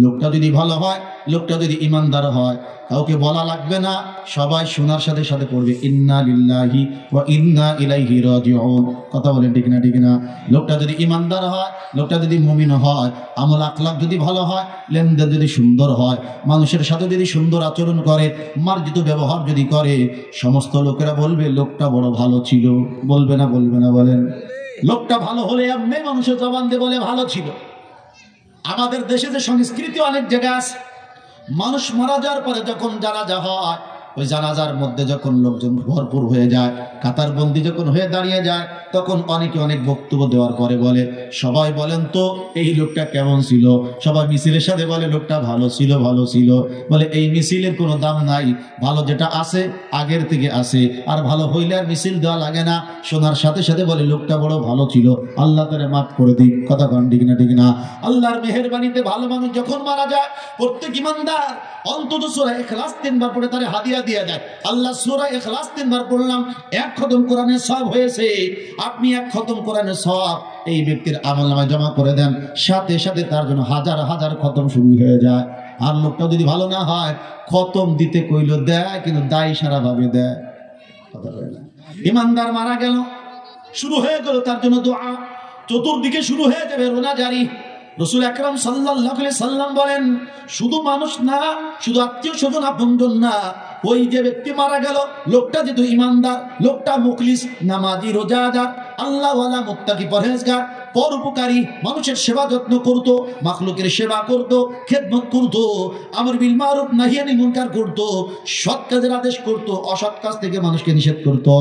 লোকটা যদি ভালো হয়, লোকটা যদি ইমানদার হয়, কাউকে বলা লাগবে না, সবাই শোনার সাথে সাথে পড়বে ইন্না লিল্লাহি ওয়া ইন্না ইলাইহি রাজিউন। কথা বলেন ঠিক না? ঠিক না? লোকটা যদি ইমানদার হয়, লোকটা যদি মুমিন হয়, আমল আখলাক যদি ভালো হয়, লেনদেন যদি সুন্দর হয়, মানুষের সাথে যদি সুন্দর আচরণ করে, মার্জিত ব্যবহার যদি করে, সমস্ত লোকেরা বলবে লোকটা বড় ভালো ছিল। বলবে না? বলবে না? বলেন। লোকটা ভালো হলে এমনি মানুষের জবান দিয়ে বলে ভালো ছিল। আমাদের দেশে যে সংস্কৃতি অনেক জায়গায় আছে, মানুষ মারা যাওয়ার পরে যখন জানাজা হয়, ওই জানাজার মধ্যে যখন লোকজন ভরপুর হয়ে যায়, কাতার বন্দি যখন হয়ে দাঁড়িয়ে যায়, তখন অনেকে অনেক বক্তব্য দেওয়ার পরে বলে সবাই বলেন তো এই লোকটা কেমন ছিল? সবাই মিছিলের সাথে বলে লোকটা ভালো ছিল, ভালো ছিল। বলে এই মিছিলের কোনো দাম নাই, ভালো যেটা আছে আগের থেকে আছে, আর ভালো হইলে আর মিছিল দেওয়া লাগে না। শোনার সাথে সাথে বলে লোকটা বড় ভালো ছিল, আল্লাহ তারে মাফ করে দিক। কথা কন ঠিক না? ঠিক না? আল্লাহর মেহেরবানিতে ভালো মানুষ যখন মারা যায়, প্রত্যেক ইমানদার অন্তত সূরা ইখলাস 3 বার পড়ে তারে হাদিয়া দিয়ে দেয়। আল্লাহ সূরা ইখলাস 3 বার পড়লাম, 1 খতম কোরআনের সওয়াব হয়েছে। আপনি 1 খতম কোরআনের সওয়াব এই ব্যক্তির আমলনামায় জমা করে দেন, সাথে সাথে তার জন্য হাজার হাজার খতম শুরু হয়ে যায়। আর লোকটা যদি ভালো না হয়, খতম দিতে কইল দেয়, কিন্তু দায়ী সারা ভাবে দেয়। ইমানদার মারা গেল, শুরু হয়ে গেল তার জন্য দোয়া, চতুর্দিকে শুরু হয়ে যাবে রোনা জারি। রাসূল আকরাম সাল্লাল্লাহু আলাইহি সাল্লাম বলেন শুধু মানুষ না, শুধু আত্মীয় স্বজন আপনজন না, ওই যে ব্যক্তি মারা গেল, লোকটা যেহেতু ইমানদার, লোকটা মুখলিস, নামাজি, রোজাদার, আল্লাহওয়ালা, মুত্তাকি, পরহেজগার, পরোপকারী, মানুষের সেবা যত্ন করতো, মাখলুকের সেবা করতো, খেদমত করতো, আমর বিল মারুফ নাহি আনিল মুনকার করতো, সৎ কাজের আদেশ করতো, অসৎ কাজ থেকে মানুষকে নিষেধ করতো।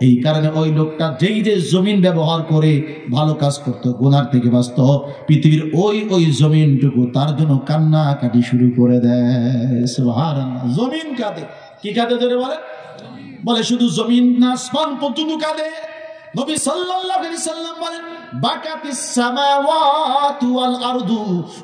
এই কারণে ওই লোকটা যেই যে জমিন ব্যবহার করে ভালো কাজ করতো, গুনার থেকে বাঁচত, পৃথিবীর ওই জমিনটুকু তার জন্য কান্নাকাটি শুরু করে দেয়। সুবহানাল্লাহ। জমিন কাঁদে। কি কাঁদে ধরে বলে শুধু জমিন না, আসমান পর্যন্ত কাঁদে। নবী সাল্লাল্লাহু আলাইহি সাল্লাম বলেন বাকাতিস সামাওয়াতু ওয়াল আরদু,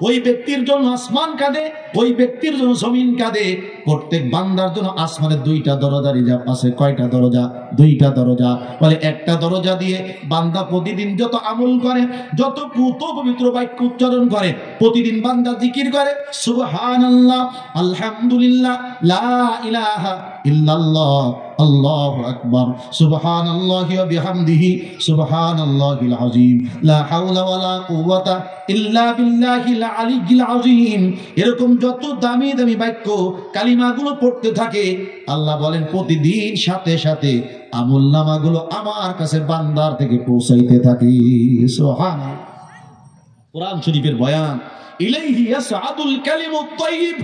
ওই ব্যক্তির জন্য আসমান কাঁদে, ওই ব্যক্তির জন্য জমিন কাঁদে। প্রত্যেক বান্দার জন্য আসমানের দুইটা দরজা রিজার্ভ আছে। কয়টা দরজা? দুইটা দরজা। বলে একটা দরজা দিয়ে বান্দা প্রতিদিন যত আমল করে, যত পুত পবিত্র বাক্য উচ্চারণ করে, প্রতিদিন বান্দা জিকির করে সুবহানাল্লাহ, আলহামদুলিল্লাহ, লা ইলাহা ইল্লাল্লাহ, আল্লাহু আকবার, সুবহানাল্লাহি ওয়া বিহামদিহি, সুবহানাল্লাহিল আযীম, লা হাওলা ওয়ালা কুওয়াতা ইল্লা বিল্লাহিল আলিয়্যিল আযীম। এরকম যত দামি দামি বাক্য কালিমাগুলো পড়তে থাকে, আল্লাহ বলেন প্রতিদিন সাথে সাথে আমলনামাগুলো আমার কাছে বান্দার থেকে পৌঁছাইতে থাকে। সুবহানাল্লাহ। কোরআন শরীফের বয়ান, ইলাইহি ইয়াসআদুল কালিমুত তাইয়্যিব,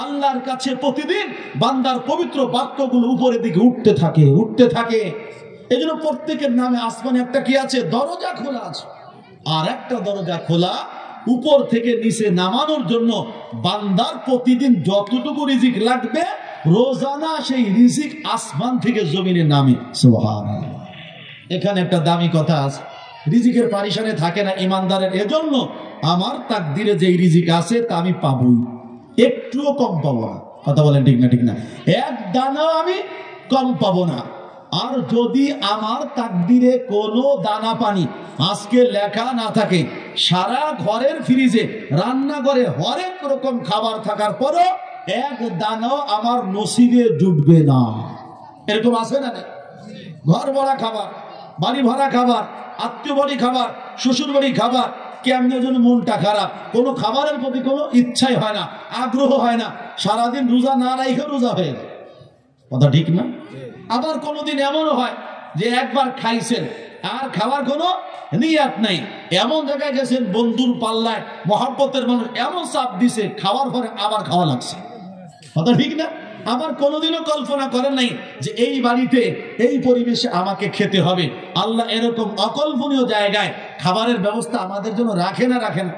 আল্লাহর কাছে প্রতিদিন বান্দার পবিত্র বাক্যগুলো উপরের দিকে উঠতে থাকে, উঠতে থাকে। এজন্য প্রত্যেকের নামে আসমানে একটা কি আছে? দরজা খোলা আছে। আর একটা দরজা খোলা উপর থেকে নিচে নামানোর জন্য বান্দার প্রতিদিন যতটুকু রিজিক লাগবে রোজানা সেই রিজিক আসমান থেকে জমিনে নামে। সুবহানাল্লাহ। এখানে একটা দামি কথা আছে, রিজিকের পারিশানে থাকে না ইমানদারের। এজন্য আমার তাকদিরে যেই রিজিক আছে তা আমি পাবই, একটুও কম পাবো না। কথা বলেন ঠিক না? ঠিক না? এক দানাও আমি কম পাবো না। আর যদি আমার তাকদিরে কোনো দানা পানি আজকে লেখা না থাকে, সারা ঘরের ফ্রিজে রান্নাঘরে হরেক রকম খাবার থাকার পরও এক দানাও আমার নসিবে জুটবে না। এরকম আসবে না? ঘর ভরা খাবার, বাড়ি ভরা খাবার, আত্মীয় বাড়ি খাবার, শ্বশুর বাড়ি খাবার, কেমন যেন মনটা খারাপ, কোনো খাবারের প্রতি কোনো ইচ্ছাই হয় না, আগ্রহ হয় না, সারাদিন রোজা না রাখে রোজা হয়ে যায়। কথা ঠিক না? আবার কোনোদিন এমনও হয় যে একবার খাইছেন আর খাওয়ার কোনো নিয়াত নাই, এমন জায়গায় গেছেন বন্ধুর পাল্লায় মহব্বতের মানুষ এমন চাপ দিছে, খাওয়ার পরে আবার খাওয়া লাগছে। কথা ঠিক না? আবার কোনোদিনও কল্পনা করেন নাই যে এই বাড়িতে এই পরিবেশে আমাকে খেতে হবে। আল্লাহ এরকম অকল্পনীয় জায়গায় খাবারের ব্যবস্থা আমাদের জন্য রাখে না, রাখে না।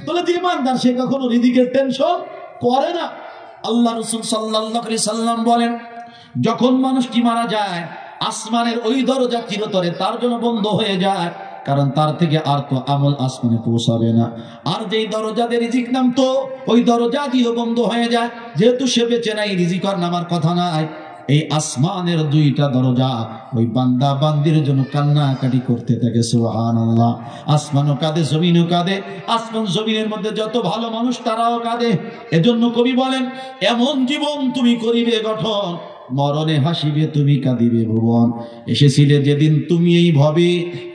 তাহলে ইমানদার সে কখনো রিজিকের টেনশন করে না। আল্লাহ রাসূল সাল্লাল্লাহু আলাইহি সাল্লাম বলেন, যখন মানুষটি মারা যায় আসমানের ওই দরজা চিরতরে তার জন্য বন্ধ হয়ে যায়, কারণ তার থেকে আর তো আমল আসমানে পৌঁছাবে না। আর যেই দরজা দিয়ে রিজিক নামতো ওই দরজা দিয়েও বন্ধ হয়ে যায়, যেহেতু সে বেঁচে নাই, রিজিক আর নামার কথা নাই। এই আসমানের দুইটা দরজা ওই বান্দা বান্দির জন্য কান্নাকাটি করতে থাকে। সুবহানাল্লাহ। আসমানও কাঁদে, জমিনও কাঁদে। আসমান জমিনের মধ্যে যত ভালো মানুষ তারাও কাঁদে। এজন্য কবি বলেন, এমন জীবন তুমি করিবে গঠন, মরণে হাসিবে তুমি কাঁদিবে ভুবন। এসেছিলে যেদিন তুমি এই ভবে,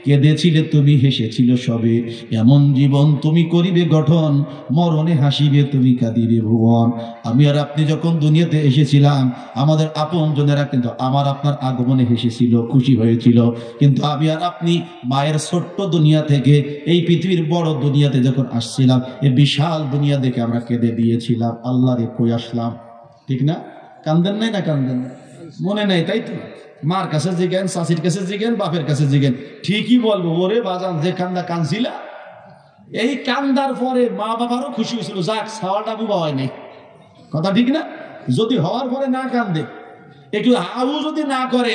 কেঁদেছিলে তুমি হেসেছিল সবে। এমন জীবন তুমি করিবে গঠন, মরণে হাসিবে তুমি কাঁদিবে ভুবন। আমি আর আপনি যখন দুনিয়াতে এসেছিলাম, আমাদের আপনজনেরা কিন্তু আমার আপনার আগমনে হেসেছিল, খুশি হয়েছিল। কিন্তু আমি আর আপনি মায়ের ছোট্ট দুনিয়া থেকে এই পৃথিবীর বড় দুনিয়াতে যখন আসছিলাম, এই বিশাল দুনিয়া দেখে আমরা কেঁদে দিয়েছিলাম, আল্লাহ রে কই আসলাম। ঠিক না? কান্দেন নাই না? কান্দেন মনে নাই? তাই তো। মার কাছে জিগেন, শাশির কাছে জিগেন, বাপের কাছে জিগেন, ঠিকই বলবো, ওরে বাজান যে কান্দা কানছিলা। এই কান্দার পরে মা বাবারও খুশি হয়েছিল, যাক ছাওয়াটা বুবা হয় নাই। কথা ঠিক না? যদি হওয়ার পরে না কান্দে, একটু হাউ যদি না করে,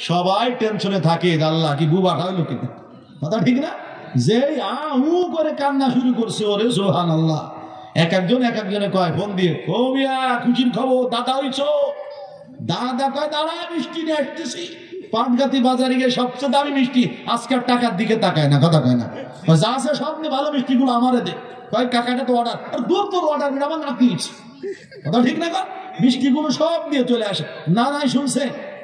সবাই টেনশনে থাকে, আল্লাহ কি বুবা হইলো কিনা। কথা ঠিক না? যে আউ করে কান্না শুরু করছে, ওরে সুবহানাল্লাহ। এক একজনে কয় ফোন দিয়ে, ও মিয়া খুশির খবর, দাদা হইছো? দাদা কয়, দাঁড়া মিষ্টি নিয়ে আসতেছি। পাটগাতি বাজারে গিয়ে সবচেয়ে দামি মিষ্টি, আজকে টাকার দিকে তাকায় না। কথা কয় না, যা আছে সবচেয়ে ভালো মিষ্টিগুলো আমারে দে। কয় কাকাটা তো অর্ডার, আর দূর তোর অর্ডার আমার নাতি। কথা ঠিক না? মিষ্টিগুলো সব দিয়ে চলে আসে। নানাই শুনছে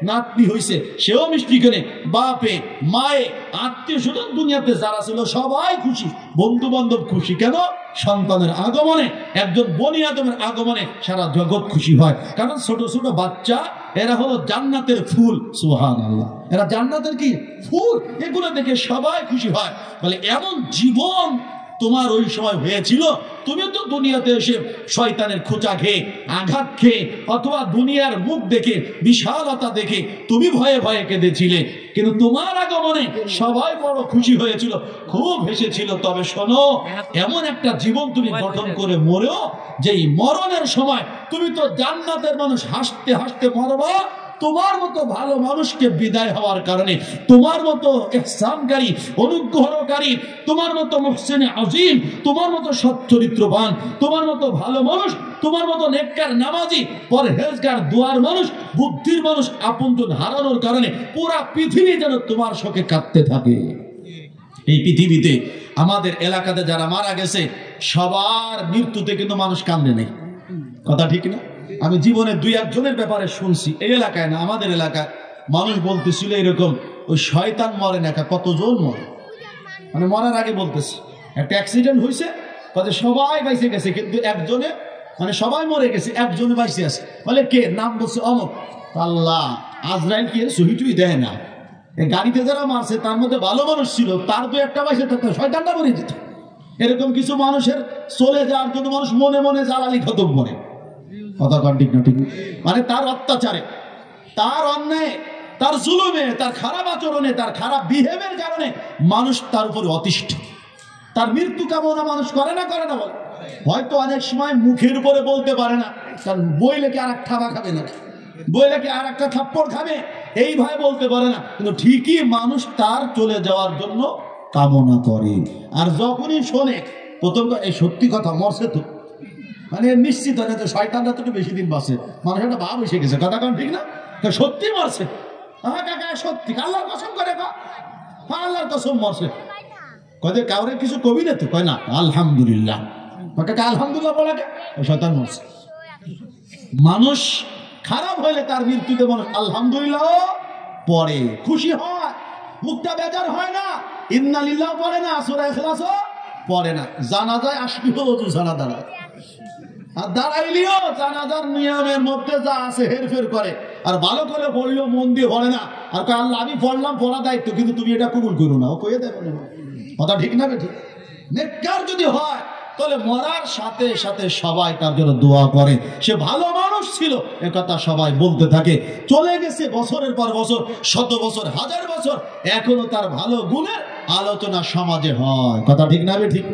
নাতনি হইছে, সেও মিষ্টি কেনে। বাপে মায়ে আত্মীয় স্বজন দুনিয়াতে যারা ছিল সবাই খুশি, বন্ধু বান্ধব খুশি। কেন? সন্তানের আগমনে, একজন বনি আদমের আগমনে সারা জগৎ খুশি হয়। কারণ ছোট ছোট বাচ্চা, এরা হলো জান্নাতের ফুল। সুবহানাল্লাহ। এরা জান্নাতের কি ফুল, এগুলো দেখে সবাই খুশি হয়। বলে এমন জীবন তোমার ওই সময় হয়েছিল, তুমি তো দুনিয়াতে এসে শয়তানের খোঁচা খেয়ে, আঘাত খেয়ে, অথবা দুনিয়ার মুখ দেখে, বিশালতা দেখে তুমি ভয়ে ভয়ে কেঁদেছিলে। কিন্তু তোমার আগমনে সবাই বড় খুশি হয়েছিল, খুব হেসেছিল। তবে শোনো, এমন একটা জীবন তুমি গঠন করে মরেও, যেই মরণের সময় তুমি তো জান্নাতের মানুষ, হাসতে হাসতে মরবা, তোমার মতো ভালো মানুষকে বিদায় হওয়ার কারণে, তোমার মতো ইহসানকারী, অনুগ্রহকারী, তোমার মতো মুহসিনে আজিম, তোমার মতো সচ্চরিত্রবান, তোমার মতো ভালো মানুষ, তোমার মতো নেককার, নামাজি, পরহেজগার, দুয়ার মানুষ, বুদ্ধির মানুষ আপনজন হারানোর কারণে পুরা পৃথিবী যেন তোমার শোকে কাঁদতে থাকে। এই পৃথিবীতে আমাদের এলাকাতে যারা মারা গেছে সবার মৃত্যুতে কিন্তু মানুষ কান্দে নেই, কথা ঠিক না? আমি জীবনে 2-1 জনের ব্যাপারে শুনছি, এই এলাকায় না, আমাদের এলাকায় মানুষ বলতেছিল এরকম, ওই শয়তান মরে না, কতজন মরে, মানে মরার আগে বলতেছে একটা অ্যাক্সিডেন্ট হয়েছে, সবাই বাইসে গেছে কিন্তু একজনে, মানে সবাই মরে গেছে, একজনে বাইসে আছে, বলে কে? নাম বলছে অমুক। আল্লাহ, আজরাইল কি শহীদই দেয় না? গাড়িতে যারা মারছে তার মধ্যে ভালো মানুষ ছিল, তার 2-1টা বাইসে থাকতো, শয়তানটা মরে যেত। এরকম কিছু মানুষের চলে যাওয়ার জন্য মানুষ মনে মনে জ্বালালি খতম করে, কথা কন ঠিক না? ঠিক, মানে তার অত্যাচারে, তার অন্যায়, তার জুলুমে, তার খারাপ আচরণে, তার খারাপ বিহেভের কারণে মানুষ তার উপরে অতিষ্ঠ। তার মৃত্যু কামনা মানুষ করে না, করে না? বলে হয়তো অনেক সময় মুখের উপরে বলতে পারে না, কারণ বইলে কি আর এক থাবা খাবে না, বইলে কি আর একটা থাপ্পড় খাবে, এই ভয় বলতে পারে না, কিন্তু ঠিকই মানুষ তার চলে যাওয়ার জন্য কামনা করে। আর যখনই শোনে প্রথম এই সত্যি কথা, মরছে তো, মানে নিশ্চিত হয় না যে শয়তানরা তো বেশি দিন বাঁচে, মানুষ একটা ভাব এসে গেছে, কথা কারণ ঠিক না? সত্যি মরছে, কাকা সত্যি, আল্লাহর কসম করে, আল্লাহর কসম মরছে, কয়ে কাউরে কিছু কবি না তো, কয় না আলহামদুলিল্লাহ, কাকা আলহামদুলিল্লাহ বলা, শয়তান মরছে। মানুষ খারাপ হইলে তার মৃত্যুতে মানুষ আলহামদুলিল্লাহ পড়ে, খুশি হয়, মুখটা বেজার হয় না, ইন্না লিল্লাহ পড়ে না, সূরা ইখলাসও পড়ে না। জানাজায় আসলেও ওযু ছাড়া দাঁড়ায়, আর দাঁড়াইলেও জানাজার নিয়মের মধ্যে যা আছে হেরফের করে, আর ভালো করে পড়লেও মন দিয়ে পড়ে না, আর কয় আল্লাহ আমি পড়লাম, পড়া দায়িত্ব, কিন্তু তুমি এটা কবুল করো না, ও কয়ে দেবে না, কথা ঠিক না? বেঠিক? নেককার যদি হয় তাহলে মরার সাথে সাথে সবাই তার জন্য দোয়া করে, সে ভালো মানুষ ছিল একথা সবাই বলতে থাকে। চলে গেছে বছরের পর বছর, 100 বছর, 1000 বছর, এখনো তার ভালো গুণের আলোচনা সমাজে হয়, কথা ঠিক না? বেঠিক?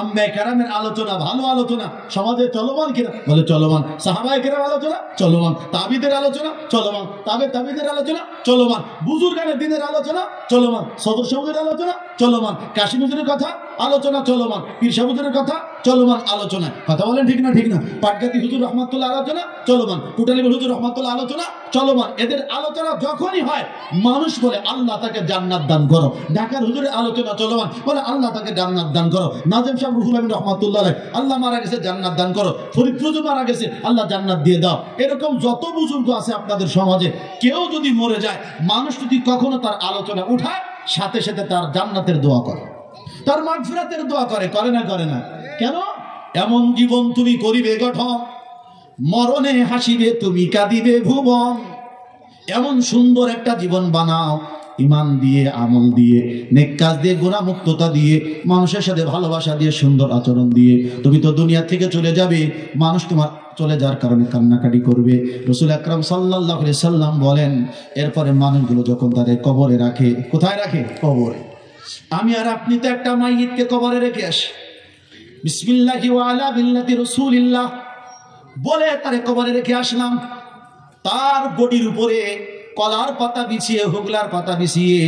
আম্মায়ে কেরামের আলোচনা, ভালো আলোচনা সমাজে চলমান কিনা? বলে চলমান। সাহাবায়ে কেরাম আলোচনা চলমান, তাবিদের আলোচনা চলমান, তাবিদের আলোচনা চলমান, বুজুর্গানের দিনের আলোচনা চলমান, সদস্য হুজুরের আলোচনা চলমান, কাশিম হুজুরের কথা আলোচনা চলমান, পীর সাহেব হুজুরের কথা চলমান আলোচনা, কথা বলেন ঠিক না? ঠিক না? পাটগাতি হুজুর রহমাতুল্লাহ আলোচনা চলমান, টুটালি হুজুর রহমাতুল্লাহ আলোচনা চলমান। এদের আলোচনা যখনই হয় মানুষ বলে আল্লাহ তাকে জান্নাত দান করো। ঢাকার হুজুরের আলোচনা চলমান, বলে আল্লাহ তাকে জান্নাত দান করো। নাজিম সাহেব রুহুল আমিন রহমাতুল্লাহ আলাইহি, আল্লাহ মারা গেছে জান্নাত দান করো। ফরিদ হুজুর মারা গেছে, আল্লাহ জান্নাত দিয়ে দাও। এরকম যত বুজুর্গ আছে আপনাদের সমাজে, কেউ যদি মরে যায়, মানুষ যদি কখনো তার আলোচনা উঠায়, সাথে সাথে তার জান্নাতের দোয়া করে, তার মাগফিরাতের দোয়া করে, করে না? করে না? কেন? এমন জীবন তুমি করিবে গঠন, মরণে হাসিবে তুমি, কাঁদিবে ভুবন। এমন সুন্দর একটা জীবন বানাও, ইমান দিয়ে, আমল দিয়ে, নেক কাজ দিয়ে, গুনাহ মুক্ততা দিয়ে, মানুষের সাথে ভালোবাসা দিয়ে, সুন্দর আচরণ দিয়ে। তুমি তো দুনিয়া থেকে চলে যাবে, মানুষ তোমার চলে যাওয়ার কারণে কান্নাকাটি করবে। রাসূল আকরাম সাল্লাল্লাহু আলাইহি সাল্লাম বলেন, এরপরে মানুষগুলো যখন তাদের কবরে রাখে, কোথায় রাখে? কবরে। আমি আর আপনি তো একটা মাইয়িতকে কবরে রেখে আসি, বিসমিল্লাহি ওয়া আলা মিল্লাতি রাসূলিল্লাহ বলে তারে কবরে রেখে আসলাম। তার বডির উপরে কলার পাতা বিছিয়ে, হুগলার পাতা বিছিয়ে,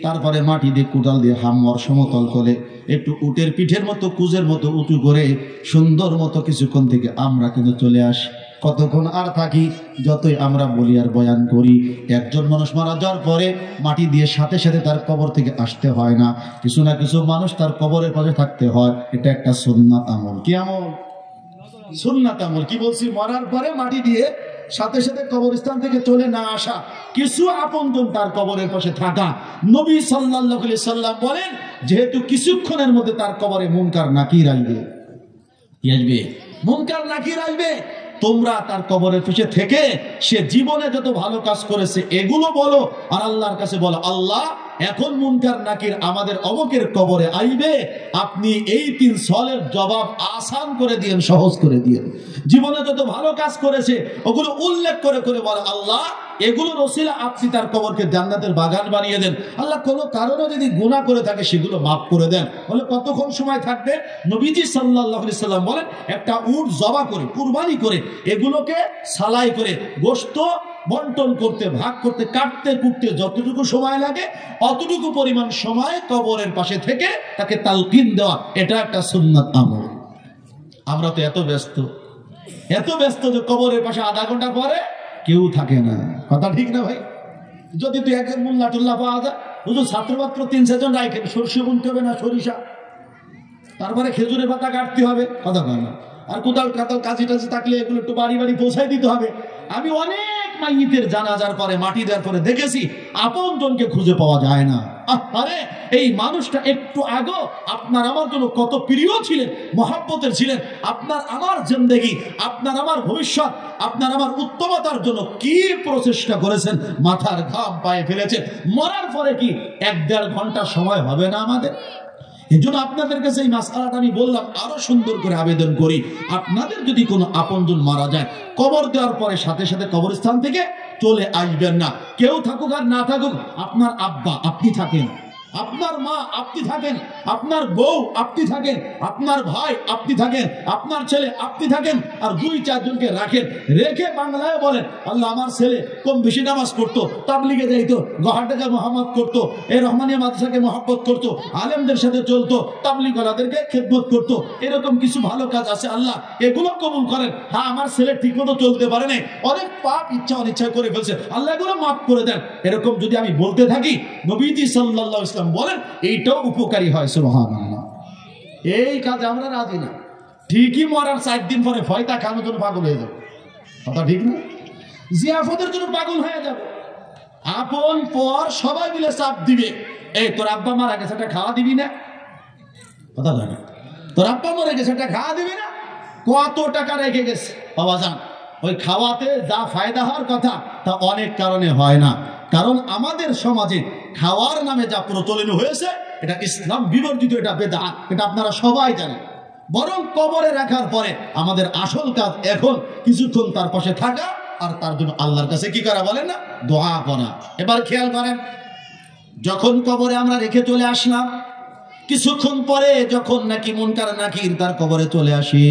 তারপরে মাটি দিয়ে, কুদাল দিয়ে হাম্মর সমতল করে, একটু উটের পিঠের মতো, কুজের মতো উঁচু করে সুন্দর মতো কিছুক্ষণ থেকে আমরা কিন্তু চলে আসি। কতক্ষণ আর থাকি? যতই আমরা বলি আর বয়ান করি, একজন মানুষ মারা যাওয়ার পরে মাটি দিয়ে সাথে সাথে তার কবর থেকে আসতে হয় না, কিছু না কিছু মানুষ তার কবরের পাশে থাকতে হয়। এটা একটা সুন্নাত আমল। কি আমল? সুন্নাত আমল। কি বলছি? মরার পরে মাটি দিয়ে সাথে সাথে কবরস্থান থেকে চলে না আসা, কিছু আপনজন তার কবরের পাশে থাকা। নবী সাল্লাল্লাহু আলাইহি সাল্লাম বলেন, যেহেতু কিছুক্ষণের মধ্যে তার কবরে মুনকার নাকির আসবে, কি আসবে? মুনকার নাকির আসবে। তোমরা তার কবরের পাশে থেকে সে জীবনে যত ভালো কাজ করেছে এগুলো বলো, আর আল্লাহর কাছে বলো, আল্লাহ এখন মুনকার নাকির আমাদের অমুকের কবরে আইবে, আপনি এই 3 সওয়ালের জবাব আসান করে দিয়েন, সহজ করে দিয়েন। জীবনে যত ভালো কাজ করেছে ওগুলো উল্লেখ করে করে বলো, আল্লাহ এগুলোর ওসিলা আপনি তার কবরকে জান্নাতের বাগান বানিয়ে দেন। আল্লাহ কোনো কারণে যদি গুনাহ করে থাকে সেগুলো মাফ করে দেন। বলে কতক্ষণ সময় থাকবে? নবীজি সাল্লাল্লাহু আলাইহি সাল্লাম বলেন, একটা উট জবা করে, কুরবানি করে, এগুলোকে সালাই করে, গোশত বন্টন করতে, ভাগ করতে, কাটতে কুটতে যতটুকু সময় লাগে অতটুকু পরিমাণ সময় কবরের পাশে থেকে তাকে তালকিন দেওয়া, এটা একটা সুন্নাত আমল। আমরা তো এত ব্যস্ত যে কবরের পাশে আধা ঘন্টা পরে কেউ থাকে না। কথা ঠিক না ভাই? যদি তুই এক মোল্লা টোল্লা পাওয়া যায়, হুজুর ছাত্রমাত্র 3-4 জন রাখেন, সরষে বুনতে হবে না সরিষা, তারপরে খেজুরের পাতা কাটতে হবে, কথা কয় না, আর কোদাল কাতাল কাজি টাজি থাকলে এগুলো একটু বাড়ি বাড়ি পৌঁছাই দিতে হবে। আমি অনেক মাইয়িতের জানাজার পরে, মাটি দেওয়ার পরে দেখেছি আপন জনকে খুঁজে পাওয়া যায় না। আরে এই মানুষটা একটু আগে আপনার আমার জন্য কত প্রিয় ছিলেন, মহব্বতের ছিলেন। আপনার আমার জিন্দেগি, আপনার আমার ভবিষ্যৎ, আপনার আমার উত্তমতার জন্য কি প্রচেষ্টা করেছেন, মাথার ঘাম পায়ে ফেলেছেন। মরার পরে কি 1-1.5 ঘন্টা সময় হবে না আমাদের? এই জন্য আপনাদের কাছে এই মাসআলাটা আমি বললাম, আরো সুন্দর করে আবেদন করি, আপনাদের যদি কোনো আপনজন মারা যায়, কবর দেওয়ার পরে সাথে সাথে কবরস্থান থেকে চলে আসবেন না। কেউ থাকুক আর না থাকুক, আপনার আব্বা আপনি থাকেন, আপনার মা আপনি থাকেন, আপনার বউ আপনি থাকেন, আপনার ভাই আপনি থাকেন, আপনার ছেলে আপনি থাকেন, আর 2-4 জনকে রাখেন। রেখে বাংলায় বলেন, আল্লাহ আমার ছেলে কম বেশি নামাজ পড়তো, তাবলিগে যাইতো, গহাটাকে মোহাম্মদ করতো, এই রহমানিয়া মাদ্রাসাকে মহব্বত করতো, আলেমদের সাথে চলতো, তাবলিগওয়ালাদেরকে খেদমত করতো, এরকম কিছু ভালো কাজ আছে, আল্লাহ এগুলো কবুল করেন। হ্যাঁ, আমার ছেলে ঠিক মতো চলতে পারে না, অনেক পাপ ইচ্ছা অনিচ্ছা করে ফেলছে, আল্লাহ এগুলো মাফ করে দেন। এরকম যদি আমি বলতে থাকি, নবীজি সাল্লাল্লাহু আলাইহি ওয়াসাল্লাম বলেন এইটাও উপকারী হয়। সুবহানাল্লাহ। এই কাজে আমরা রাজি না। ঠিকই মরার 4 দিন পরে ফয়তা খানোর জন্য পাগল হয়ে যাবে, কথা ঠিক না? জিয়াফতের জন্য পাগল হয়ে যাবে। আপন পর সবাই মিলে চাপ দিবে, এই তোর আব্বা মারা গেছে, এটা খাওয়া দিবি না? কথা বলে না, তোর আব্বা মরে গেছে, এটা খাওয়া দিবি না? কত টাকা রেখে গেছে বাবা জান, ওই খাওয়াতে যা ফায়দা হওয়ার কথা তা অনেক কারণে হয় না। কারণ আমাদের সমাজে খাওয়ার নামে যা প্রচলন হয়েছে, এটা ইসলাম বিবর্জিত, এটা বেদাত, এটা আপনারা সবাই জানেন। বরং কবরে রাখার পরে আমাদের আসল কাজ এখন কিছুক্ষণ তার পাশে থাকা, আর তার জন্য আল্লাহর কাছে কি করা বলেন না, দোয়া করা। এবার খেয়াল করেন, যখন কবরে আমরা রেখে চলে আসলাম, কিছুক্ষণ পরে যখন নাকি মুনকার নাকির তার কবরে চলে আসি,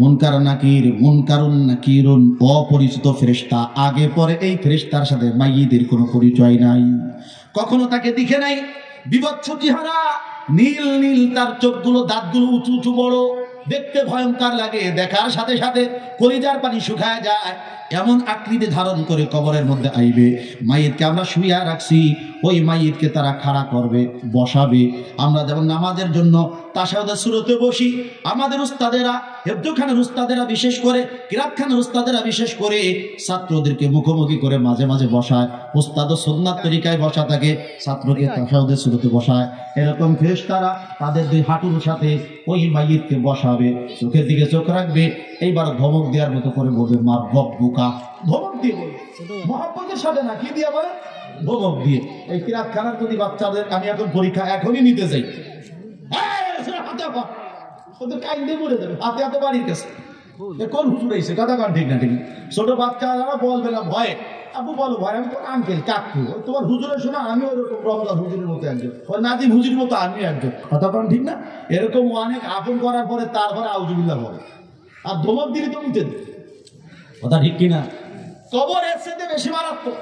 মুনকারুন নাকিরুন অপরিচিত ফেরেশতা, আগে পরে এই ফেরেশতার সাথে মাইয়িতের কোনো পরিচয় নাই, কখনো তাকে দেখে নাই, বিভৎস চেহারা, নীল নীল তার চোখগুলো, দাঁতগুলো উঁচু উঁচু বড়, দেখতে ভয়ঙ্কর লাগে, দেখার সাথে সাথে কলিজার পানি শুকায় যায়, এমন আকৃতি ধারণ করে কবরের মধ্যে আইবে। মাইয়িতকে আমরা শুইয়া রাখছি, ওই মাইয়িতকে তারা খাড়া করবে, বসাবে। আমরা যেমন নামাজের জন্য তাশাহুদের সুরতে বসি, আমাদের উস্তাদেরা, হেফজখানের উস্তাদেরা বিশেষ করে, কিরাতখানের উস্তাদেরা বিশেষ করে ছাত্রদেরকে মুখোমুখি করে মাঝে মাঝে বসায়। উস্তাদও সুন্নাত তরিকায় বসা থাকে, ছাত্রকে তাশাহুদের সুরতে বসায়। এরকম ফেরেশতারা তাদের 2 হাঁটুর সাথে ওই মাইয়িতকে বসাবে, চোখের দিকে চোখ রাখবে, এইবার ধমক দেওয়ার মতো করে বলবে মা রব্বুকা, ধমক দিয়ে বলবে, মহব্বতের সাথে না, কি দিয়ে বলে, ধমক দিয়ে। এই কিরাতখানার যদি বাচ্চাদের, আমি এখন পরীক্ষা এখনই নিতে যাই, ওদের কাইন্দে মরে যাবে, হাতে হাতে বাড়ির কাছে, কোন হুজুর আইছে, কথা কান ঠিক না ঠিক। ছোট বাচ্চারা বলবে না ভয়ে, আপু বলো ভাই আমি তোমার আঙ্কেল কাকু, তোমার হুজুরের শোনা আমি ওরকম রমজান হুজুরের মতো একজন, ওই নাজিম হুজুরের মতো আমি একজন, কথা কান ঠিক না। এরকম অনেক আপন করার পরে তারপরে আউযুবিল্লাহ বলে, আর ধমক দিলে তো উঠে দেবে, কথা ঠিক কিনা। কবর এর সাথে বেশি মারাত্মক।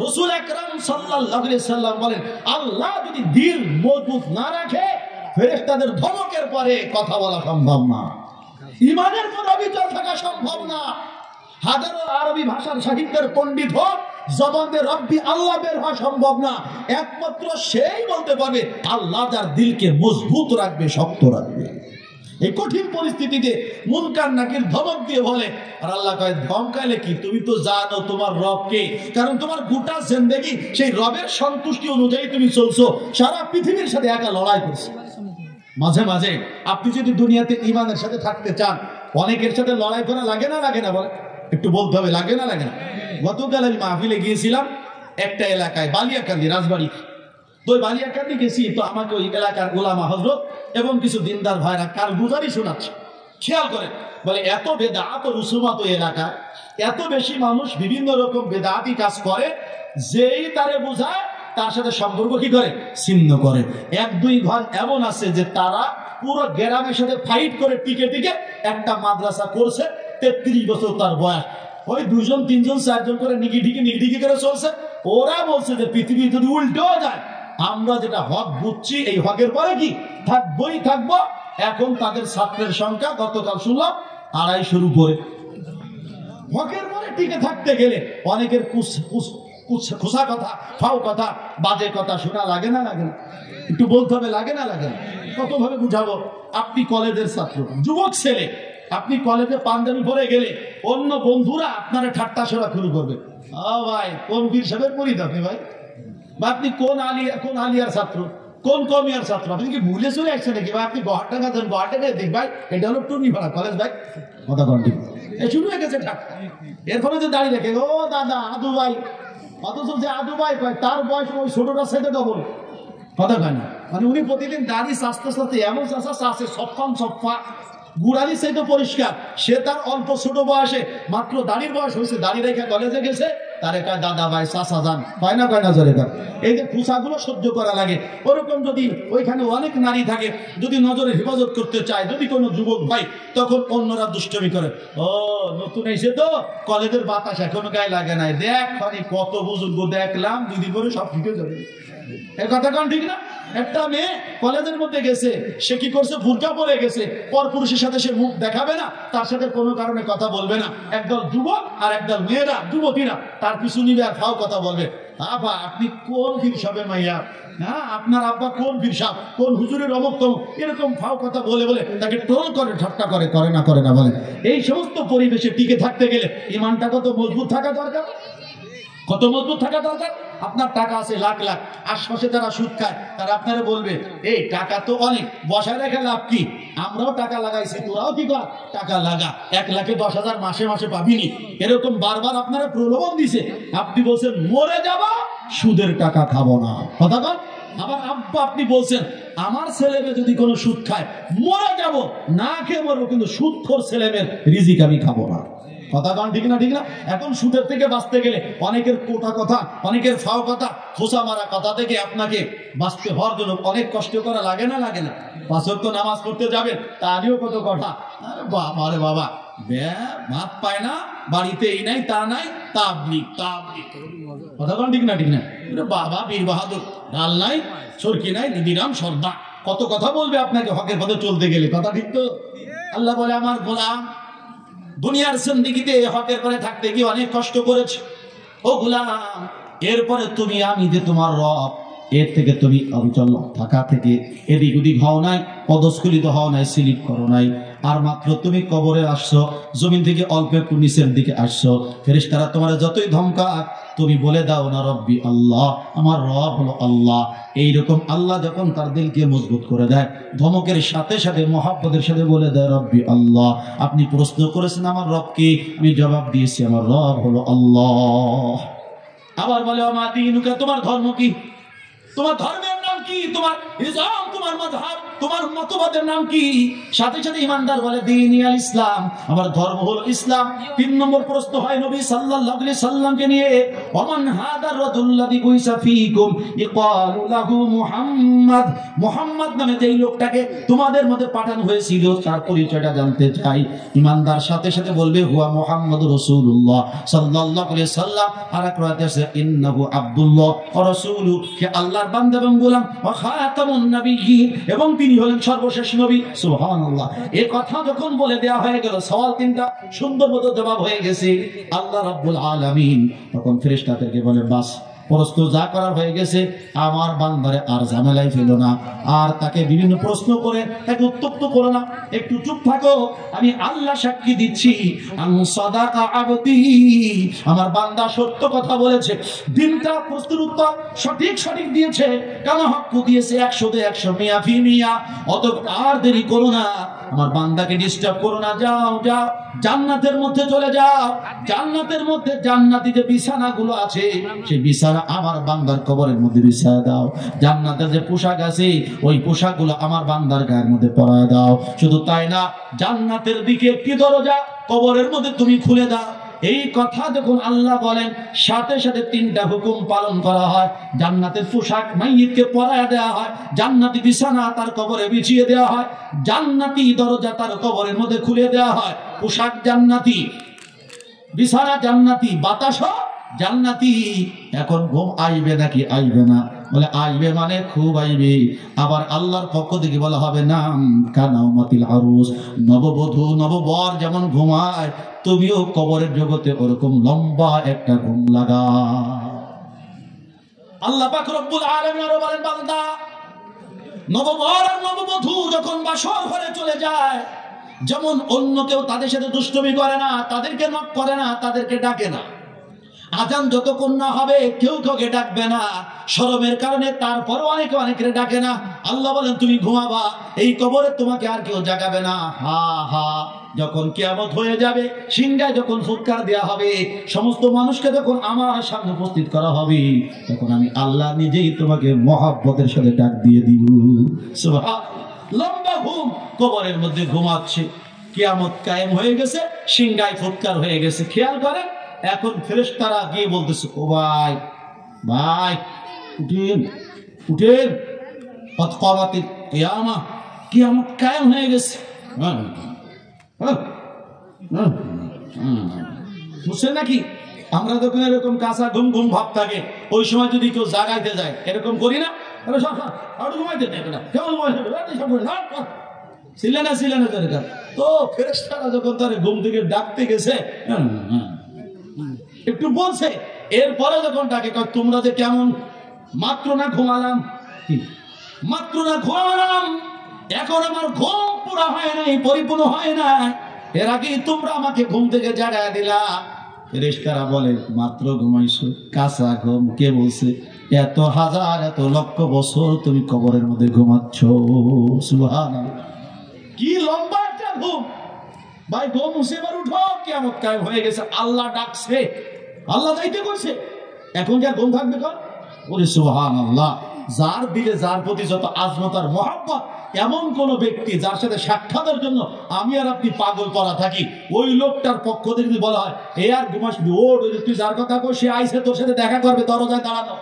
রাসূল আকরাম সাল্লাল্লাহু আলাইহি সাল্লাম বলেন, আল্লাহ যদি দিল মজবুত না রাখে, ফেরেশতাদের ধমকের পরে কথা বলা সম্ভব না, ঈমানের পর অবিচল থাকা সম্ভব না। হাজারো আরবি ভাষার সাহিত্যের পণ্ডিত হোক, জবান দিয়ে রব্বি আল্লাহ বের হওয়া সম্ভব না। একমাত্র সেই বলতে পারবে আল্লাহ যার দিলকে মজবুত রাখবে, শক্ত রাখবে। এই কঠিন পরিস্থিতিতে মুনকার নাকির ধমক দিয়ে বলে, আর আল্লাহ কয় ধমকাইলে কি, তুমি তো জানো তোমার রবকে, কারণ তোমার গোটা জিন্দেগি সেই রবের সন্তুষ্টি অনুযায়ী তুমি চলছো, সারা পৃথিবীর সাথে একা লড়াই করছো। মাঝে মাঝে আপনি যদি দুনিয়াতে ঈমানের সাথে থাকতে চান, অনেকের সাথে লড়াই করা লাগে না, লাগে না বলে, একটু বলতে হবে, লাগে না লাগে না। গতকাল আমি মাহফিলে গিয়েছিলাম একটা এলাকায়, বালিয়াকান্দি, রাজবাড়ি। তো ওই বালিয়াকান্দি গেছি, তো আমাকে ওই এলাকার গোলামা হযরত এবং কিছু দিনদার ভাইরা কারগুজারি শোনাচ্ছে। খেয়াল করে বলে, এত বেদাত ও রুসুমাত এলাকায়, এত বেশি মানুষ বিভিন্ন রকম বেদাতি কাজ করে, যেই তারে বোঝায় তার সাথে সম্পর্ক কি করে, ছিন্ন করে। 1-2 ঘর এমন আছে যে তারা পুরো গ্রামের সাথে ফাইট করে টিকে টিকে একটা মাদ্রাসা করছে, 33 বছর তার বয়স, ওই 2 জন 3 জন 4 জন করে নিগিডিকি করে চলছে। ওরা বলছে যে পৃথিবী যদি উল্টো যায়, আমরা যেটা হক বুঝছি এই হকের পরে কি থাকবোই থাকবো। এখন তাদের ছাত্রের সংখ্যা গতকাল শুনলাম 250-এর উপরে। হকের পরে টিকে থাকতে গেলে অনেকের খোসা কথা, ফাও কথা, বাজে কথা শোনা লাগে না লাগে না? একটু বলতে হবে, লাগে না লাগে না? কতভাবে বুঝাবো? আপনি কলেজের ছাত্র, যুবক ছেলে, আপনি কলেজে পাঞ্জাবি পরে গেলে অন্য বন্ধুরা আপনার ঠাট্টা শোনা শুরু করবে। ভাই কোন বীর সাহেবের পরিত আপনি ভাই? বা আপনি কোন আলিয়ার ছাত্র, কোন কমিয়ার ছাত্র? আপনি কি ভুলে চলে আসছেন নাকি? বা আপনি গহাটাকা দেন, গহাটাকা দিক ভাই, এটা হলো টুনি ভাড়া কলেজ ভাই, কথা কন্টি শুরু হয়ে গেছে ঠাট্টা। এরপরে যে দাঁড়িয়ে রেখে ও দাদা আদু ভাই, অথচ যে আদু ভাই কয় তার বয়স ওই ছোটটার সাথে ডবল, কথা কয় না। মানে উনি প্রতিদিন দাঁড়িয়ে আস্তে আস্তে এমন চাষে সফা গুড়ালি সেই তো পরিষ্কার, সে তার অল্প ছোট বয়সে মাত্র দাড়ির বয়স হয়েছে, দাড়ি রেখে কলেজে গেছে, তারে কয় দাদা ভাই চাষা যান, কয় না জোরে কয়। এই যে খুশাগুলো সহ্য করা লাগে। ওরকম যদি ওইখানে অনেক নারী থাকে, যদি নজরে হেফাজত করতে চায়, যদি কোনো যুবক ভাই, তখন অন্যরা দুষ্টমি করে, ও নতুন এসে তো কলেজের বাতাস এখনো গায়ে লাগে নাই, দেখ মানে কত বুজুর্গ দেখলাম, 2 দিন পরে সব ঠিক হয়ে যাবে। এর কথা কোন ঠিক না? একটা মেয়ে কলেজের মধ্যে গেছে, সে কি করছে, বুরকা পরে গেছে, পরপুরুষের সাথে সে মুখ দেখাবে না, তার সাথে কোনো কারণে কথা বলবে না। একদল যুবক আর একদল মেয়েরা, যুবতীরা তার পিছু নিবে আর ফাও কথা বলবে। আব্বা আপনি কোন পীর সাহেবের মাইয়া? হ্যাঁ, আপনার আব্বা কোন পীর সাহেব, কোন হুজুরের অমুকতম, এরকম ফাও কথা বলে বলে তাকে ট্রোল করে, ঠাট্টা করে, করে না বলে। এই সমস্ত পরিবেশে টিকে থাকতে গেলে ইমানটা কত মজবুত থাকা দরকার, কত মজবুত থাকা দরকার। আপনার টাকা আছে লাখ লাখ, আশপাশে যারা সুদ খায় তারা আপনারা বলবে এই টাকা তো অনেক, বসায় রেখে লাভ কি, আমরাও টাকা লাগাইছি, তোরাও কি কর টাকা লাগা, 1 লাখে 10,000 মাসে মাসে পাবিনি, এরকম বারবার আপনারা প্রলোভন দিছে। আপনি বলছেন মরে যাব, সুদের টাকা খাবো না, কথা কন। আবার আব্বা আপনি বলছেন আমার ছেলে মেয়ে যদি কোনো সুদ খায় মরে যাব, না খেয়ে মরবো, কিন্তু সুদখোর ছেলে মেয়ের রিজিক আমি খাবো না, কথা কন ঠিক না? ঠিক না? এখন সুদের থেকে বাঁচতে গেলে অনেকের কোটা কথা, অনেকের ফাও কথা, খোসা মারা কথা থেকে আপনাকে বাঁচতে হওয়ার জন্য অনেক কষ্ট করা লাগে না লাগে না? 5 ওয়াক্ত নামাজ পড়তে যাবেন, তারও কত কথা, আরে বাবা রে বাবা, ভাত পায় না, বাড়িতে এই নাই তা নাই, তাবলিগ, কথা কন ঠিক না? ঠিক না? বাবা বীর বাহাদুর, ডাল নাই, সরকি নাই, নিবিরাম সর্দা, কত কথা বলবে আপনাকে হকের পথে চলতে গেলে, কথা ঠিক তো? আল্লাহ বলে আমার গোলাম দুনিয়ার জিন্দেগিতে হকের পরে থাকতে গিয়ে অনেক কষ্ট করেছে, ও গোলাম, এরপরে তুমি আমি যে তোমার রব, এর থেকে তুমি অবিচল থাকা থেকে এদিক ওদিক হও নাই, পদস্খলিত হও নাই, স্লিপ করো নাই, আর মাত্র তুমি কবরে আসছো, জমিন থেকে অল্প একটু নিচের দিকে আসছো, ফেরেশতারা তোমার যতই ধমকাক তুমি বলে দাও না রব্বি আল্লাহ, আমার রব হলো আল্লাহ। এইরকম আল্লাহ যখন তার দিলকে মজবুত করে দেয়, ধমকের সাথে সাথে মহব্বতের সাথে বলে দেয় রব্বি আল্লাহ। আপনি প্রশ্ন করেছেন আমার রব কি, আমি জবাব দিয়েছি আমার রব হলো আল্লাহ। আবার বলে আমা দীনুকা, তোমার ধর্ম কি, তোমার ধর্মের নাম কি, তোমার ইসলাম, তোমার মাযহাব, তোমার মতবাদের নাম কি? সাথে সাথে ইমানদার বলে দীনি আল ইসলাম, আমার ধর্ম হলো ইসলাম। 3 নম্বর প্রশ্ন হয় নবী সাল্লাল্লাহু আলাইহি সাল্লামকে নিয়ে, ওমান হাদার রাজুল্লাযী বুইসা ফীকুম ইকালু লাহু মুহাম্মদ, মুহাম্মদ নামে যেই লোকটাকে তোমাদের মধ্যে পাঠানো হয়েছিল তার পরিচয়টা জানতে চাই। ইমানদার সাথে সাথে বলবে হুয়া মুহাম্মাদুর রাসূলুল্লাহ সাল্লাল্লাহু আলাইহি সাল্লাম। আর এক রাতে আছে ইন্নাহু আব্দুল্লাহ ওয়া রাসূলুহু, কে আল্লাহর বান্দা এবং গোলাম, ওয়া খাতামুন নাবিয়্যিন, এবং তিনি হলেন সর্বশেষ নবী। সুবহানাল্লাহ। এই কথা যখন বলে দেয়া হয়ে গেল, সওয়াল 3টা সুন্দর মতো জবাব হয়ে গেছে, আল্লাহ রাব্বুল আলামিন তখন ফেরেশতাদেরকে বলে বাস, প্রশ্ন যা করার হয়ে গেছে, আমার বান্দারে আর ঝামেলাই ফেলো না, আর তাকে বিভিন্ন প্রশ্ন করে তাকে উত্তপ্ত করো না, একটু চুপ থাকো। আমি আল্লাহ সাক্ষী দিচ্ছি, সাদাকা আবদি, আমার বান্দা সত্য কথা বলেছে, দিনটা প্রশ্নের উত্তর সঠিক দিয়েছে, কামা হক্কু দিয়েছে 100 100 মিয়া ফি মিয়া। অত আর দেরি করো না, আমার বান্দাকে ডিস্টার্ব করো না, যাও যাও জান্নাতের মধ্যে চলে যাও, জান্নাতের মধ্যে জান্নাতি যে বিছানাগুলো আছে সেই বিছানা আমার বান্দার কবরের মধ্যে বিছায়া দাও, জান্নাতের যে পোশাক আছে ওই পোশাকগুলো আমার বান্দার গায়ের মধ্যে পরায় দাও। শুধু তাই না, জান্নাতের দিকে একটি দরজা কবরের মধ্যে তুমি খুলে দাও। এই কথা যখন আল্লাহ বলেন, সাথে সাথে 3টা হুকুম পালন করা হয়। জান্নাতের পোশাক মাইয়িতকে পরায়া দেওয়া হয়, জান্নাতি বিছানা তার কবরে বিছিয়ে দেওয়া হয়, জান্নাতি দরজা তার কবরের মধ্যে খুলে দেওয়া হয়। পোশাক জান্নাতি, বিছানা জান্নাতি, বাতাস জান্নাতি। এখন ঘুম আইবে নাকি আইবে না? বলে আইবে, মানে খুব আইবে। আবার আল্লাহর পক্ষ থেকে বলা হবে না কানাউমাতিল আরুস, নববধূ নববর যেমন ঘুমায় তুমিও কবরের জগতে ওরকম লম্বা একটা ঘুম লাগা। আল্লাহ পাক রব্বুল আলামিন আরো বলেন, বান্দা নববর আর নববধূ যখন বাসর ঘরে চলে যায়, যেমন অন্য কেউ তাদের সাথে দুষ্টুমি করে না, তাদেরকে নক করে না, তাদেরকে ডাকে না, আজান যতক্ষণ না হবে কেউ কাউকে ডাকবে না শরমের কারণে, তারপরও অনেকে ডাকে না। আল্লাহ বলেন তুমি ঘুমাবা, এই কবরে তোমাকে আর কেউ জাগাবে না। হা হা, যখন কিয়ামত হয়ে যাবে, সিংহায় যখন ফুৎকার দেওয়া হবে, সমস্ত মানুষকে যখন আমার সামনে উপস্থিত করা হবে, তখন আমি আল্লাহ নিজেই তোমাকে মহব্বতের সাথে ডাক দিয়ে দিব। সুবহান। লম্বা ঘুম, কবরের মধ্যে ঘুমাচ্ছে, কিয়ামত কায়েম হয়ে গেছে, সিংহায় ফুৎকার হয়ে গেছে। খেয়াল করেন, এখন ফেরেশতারা গিয়ে বলতেছে, ও ভাই ভাই উঠেন উঠেন, কিয়ামত কায়েম হয়ে গেছে। বুঝছেন নাকি? আমরা যখন এরকম কাঁচা ঘুম ঘুম ভাব থাকে, ওই সময় যদি কেউ জাগাইতে যায়, এরকম করি না? তো ফেরেশতারা যখন তার ঘুম থেকে ডাকতে গেছে, একটু বলছে, এরপরে যখন ডাকে, তোমরা যে কেমন মাত্র না ঘুমালাম, মাত্র না ঘুমালাম, এখন আমার ঘুম পুরা হয় নাই, পরিপূর্ণ হয় না, এর আগে তোমরা আমাকে ঘুম থেকে জাগায় দিলা। ফেরেশতারা বলে, মাত্র ঘুমাইছো? কাঁচা ঘুম। কে বলছে? এত হাজার এত লক্ষ বছর তুমি কবরের মধ্যে ঘুমাচ্ছ। সুবহানাল্লাহ, কি লম্বা একটা ঘুম ভাই। ঘুম উঠে এবার উঠো, কিয়ামত কায়েম হয়ে গেছে, আল্লাহ ডাকছে, আল্লাহ যাইতে করছে, এখন কি আর ঘুম থাকবে? কর ওরে সুবহানাল্লাহ। যার দিলে যার প্রতি যত আজমত আর মহব্বত, এমন কোন ব্যক্তি যার সাথে সাক্ষাতের জন্য আমি আর আপনি পাগল করা থাকি, ওই লোকটার পক্ষ থেকে যদি বলা হয়, এ আর ঘুমাসবি, ওর তুই যার কথা কই সে আইসে তোর সাথে দেখা করবে, দরজায় দাঁড়ানো,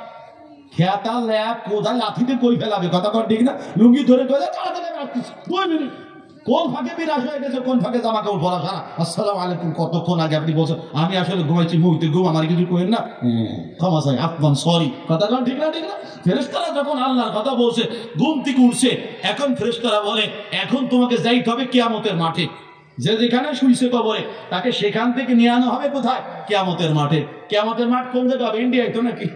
খেতা ল্যাপ কোদাল লাঠিতে কই ফেলাবে, কথা কর ঠিক না? লুঙ্গি ধরে কই তাড়াতাড়ি রাখছিস 2 মিনিট, কোন ফাঁকে বিরাজ হয়ে গেছে, কোন ফাঁকে জামা কাপড় পরা সারা, আসসালামু আলাইকুম, কতক্ষণ আগে আপনি বলছেন আমি আসলে ঘুমাইছি, মুহূর্তে ঘুম, আমার কিছু কইেন না, ক্ষমা চাই, আফমান সরি, কথা কন ঠিক না? ঠিক না? ফেরেশতারা যখন আল্লাহর কথা বলছে, ঘুম থেকে উঠছে, এখন ফেরেশতারা বলে, এখন তোমাকে যাইতে হবে কিয়ামতের মাঠে। যে যেখানে শুইছে কবরে, তাকে সেখান থেকে নিয়ে আনা হবে কোথায়? কিয়ামতের মাঠে। কিয়ামতের মাঠ কোন জায়গা হবে? ইন্ডিয়ায় তো নাকি?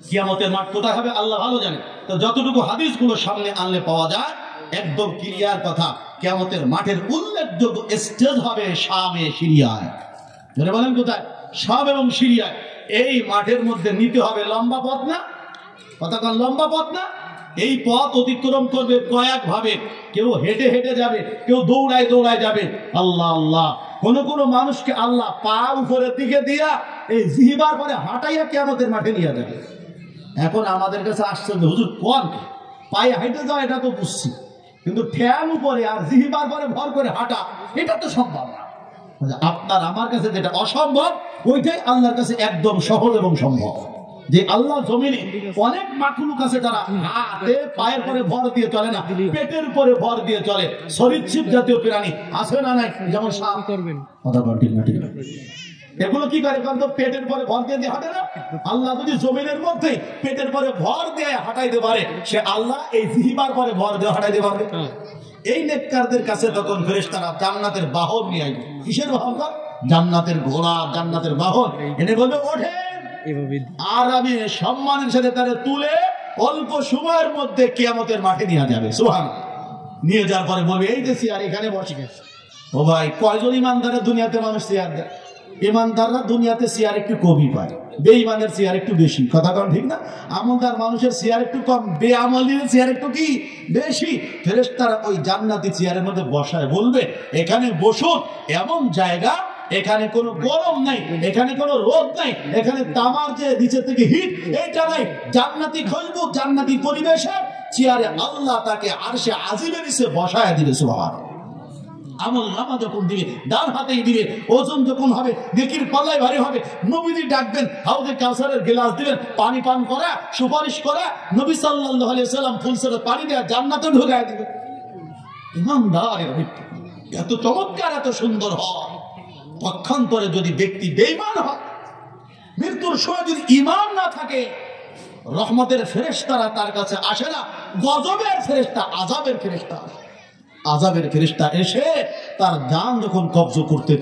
কিয়ামতের মাঠ কোথায় হবে আল্লাহ ভালো জানে। তো যতটুকু হাদিসগুলো সামনে আনলে পাওয়া যায়, একদম ক্লিয়ার কথা, কিয়ামতের মাঠের উল্লেখযোগ্য স্টেজ হবে শামে, সিরিয়ায়। ধরে বলেন কোথায়? শাম এবং সিরিয়ায়। এই মাঠের মধ্যে নিতে হবে লম্বা পথ না? কতক্ষণ লম্বা পথ না? এই পথ অতিক্রম করবে কয়েক ভাবে, কেউ হেঁটে হেঁটে যাবে, কেউ দৌড়ায় দৌড়ায় যাবে। আল্লাহ আল্লাহ, কোন কোন মানুষকে আল্লাহ পা উপরের দিকে দিয়া এই জিহিবার পরে হাঁটাইয়া কিয়ামতের মাঠে নিয়ে যাবে। এখন আমাদের কাছে আসছে, হুজুর কোন পায়ে হাঁটে যাওয়া এটা তো বুঝছি, কিন্তু ঠ্যাং উপরে আর জিহিবার পরে ভর করে হাঁটা, এটা তো সম্ভব না। আপনার আমার কাছে যেটা অসম্ভব, ওইটাই আল্লাহর কাছে একদম সহজ এবং সম্ভব। যে আল্লাহ জমিনে অনেক মাখলুক আছে যারা হাতে পায়ের পরে ভর দিয়ে চলে না, পেটের উপরে ভর দিয়ে চলে, সরীসৃপ জাতীয় প্রাণী আছে না নাই? যেমন সাপ, কথা বল ঠিক না? ঠিক না? এগুলো কি করে? কারণ তো পেটের পরে ভর দিয়ে হাঁটে না। আল্লাহ যদি জমিনের মধ্যে পেটের পরে ভর দিয়ে হাঁটাইতে পারে, সে আল্লাহ এই জিহ্বার পরে ভর দিয়ে হাঁটাইতে পারবে। এই নেককারদের কাছে তখন ফেরেশতারা জান্নাতের বাহন নিয়ে আসবে। কিসের বাহন? জান্নাতের ঘোড়া, জান্নাতের বাহন এনে বলবে, ওঠেন। আর আমি সম্মানের সাথে তারা তুলে অল্প সময়ের মধ্যে কিয়ামতের মাঠে নিয়ে যাবে। সুবহানাল্লাহ। নিয়ে যাওয়ার পরে বলবে, এই যে চেয়ার, এখানে বসে গেছে। ও ভাই, কয়জন ইমানদারের দুনিয়াতে মানুষ চেয়ার দেয়? ইমানদাররা দুনিয়াতে চেয়ার একটু কমই পায়, বেঈমানের চেয়ার একটু বেশি, কথা কন ঠিক না? আমলদার মানুষের চেয়ার একটু কম, বেআমলের চেয়ার একটু কি বেশি। ফেরেশতারা ওই জান্নাতি চেয়ারের মধ্যে বসায় বলবে, এখানে বসুন, এমন জায়গা এখানে কোনো গরম নাই, এখানে কোনো রোদ নাই, এখানে তামার যে নিচে থেকে হিট এইটা নাই, জান্নাতি খুশবু, জান্নাতি পরিবেশে চেয়ারে আল্লাহ তাকে আরশে আজিমের নিচে বসায় দিবে। সুবহানাল্লাহ। আমল নামা যখন দিবে, ডান হাতেই দিবে, ওজন যখন হবে, নেকির পাল্লায় ভারী হবে, নবীজি ডাকবেন, হাউজে কাউসারের গ্লাস দিবেন, পানি পান করা, সুপারিশ করা, নবী সাল্লাল্লাহু আলাইহি সাল্লাম ফুলসের পানি দেয়া জান্নাতে ঢুকায় দিবে। ইমানদার এত চমৎকার, এত সুন্দর হয়। পক্ষান্তরে যদি ব্যক্তি বেঈমান হয়, মৃত্যুর সময় যদি ঈমান না থাকে, রহমতের ফেরেশতারা তার কাছে আসে না, গজবের ফেরেশতা, আযাবের ফেরেশতা আসে। আযাবের ফেরেশতা এসে তার জান যখন কব্জ করতে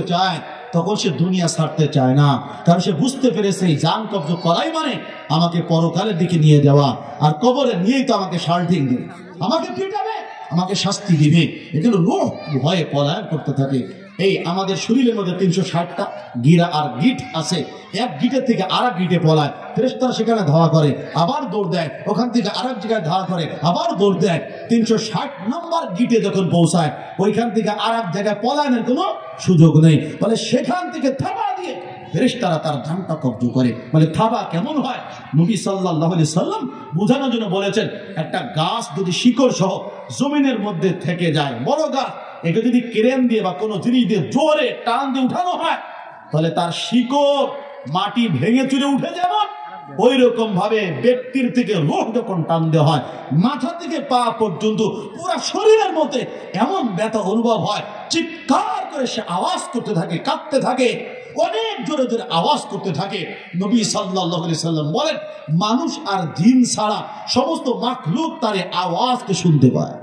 চায়, তখন সে দুনিয়া ছাড়তে চায় না, কারণ সে বুঝতে পেরেছে এই জান কব্জ করাই মানে আমাকে পরকালের দিকে নিয়ে যাওয়া, আর কবরে নিয়েই তো আমাকে শাল্টিং দিবে, আমাকে পিটাবে, আমাকে শাস্তি দিবে। এজন্য রূহ ভয়ে পলায়ন করতে থাকে। এই আমাদের শরীরের মধ্যে 360টা গিরা আর গিট আছে, এক গিটের থেকে আরেক গিটে পলায়, ফেরেশতারা সেখানে ধাওয়া করে, আবার দৌড় দেয়, ওখান থেকে আরেক জায়গায় ধাওয়া করে, আবার দৌড় দেয়। 360 নম্বর গিটে যখন পৌঁছায়, ওইখান থেকে আরেক জায়গায় পলায়নের কোনো সুযোগ নেই, বলে সেখান থেকে থাবা দিয়ে ফেরেশতারা তার জানটা কব্জ করে। বলে থাবা কেমন হয়? নবী সাল্লাল্লাহু আলাইহি সাল্লাম বোঝানোর জন্য বলেছেন, একটা গাছ যদি শিকড় সহ জমিনের মধ্যে থেকে যায়, বড় গাছ, একে যদি ক্রেন দিয়ে বা কোনো জিনিস দিয়ে জোরে টান দিয়ে উঠানো হয়, তাহলে তার শিকড় মাটি ভেঙে চুরে উঠে যাবে। ওই রকম ভাবে ব্যক্তির থেকে রূহ যখন টান দেওয়া হয়, মাথা থেকে পা পর্যন্ত পুরো শরীরের মধ্যে এমন ব্যথা অনুভব হয়, চিৎকার করে সে আওয়াজ করতে থাকে, কাঁদতে থাকে, অনেক জোরে জোরে আওয়াজ করতে থাকে। নবী সাল্লাল্লাহু আলাইহি সাল্লাম বলেন, মানুষ আর জিন ছাড়া সমস্ত মাখলুক তার আওয়াজকে শুনতে পায়।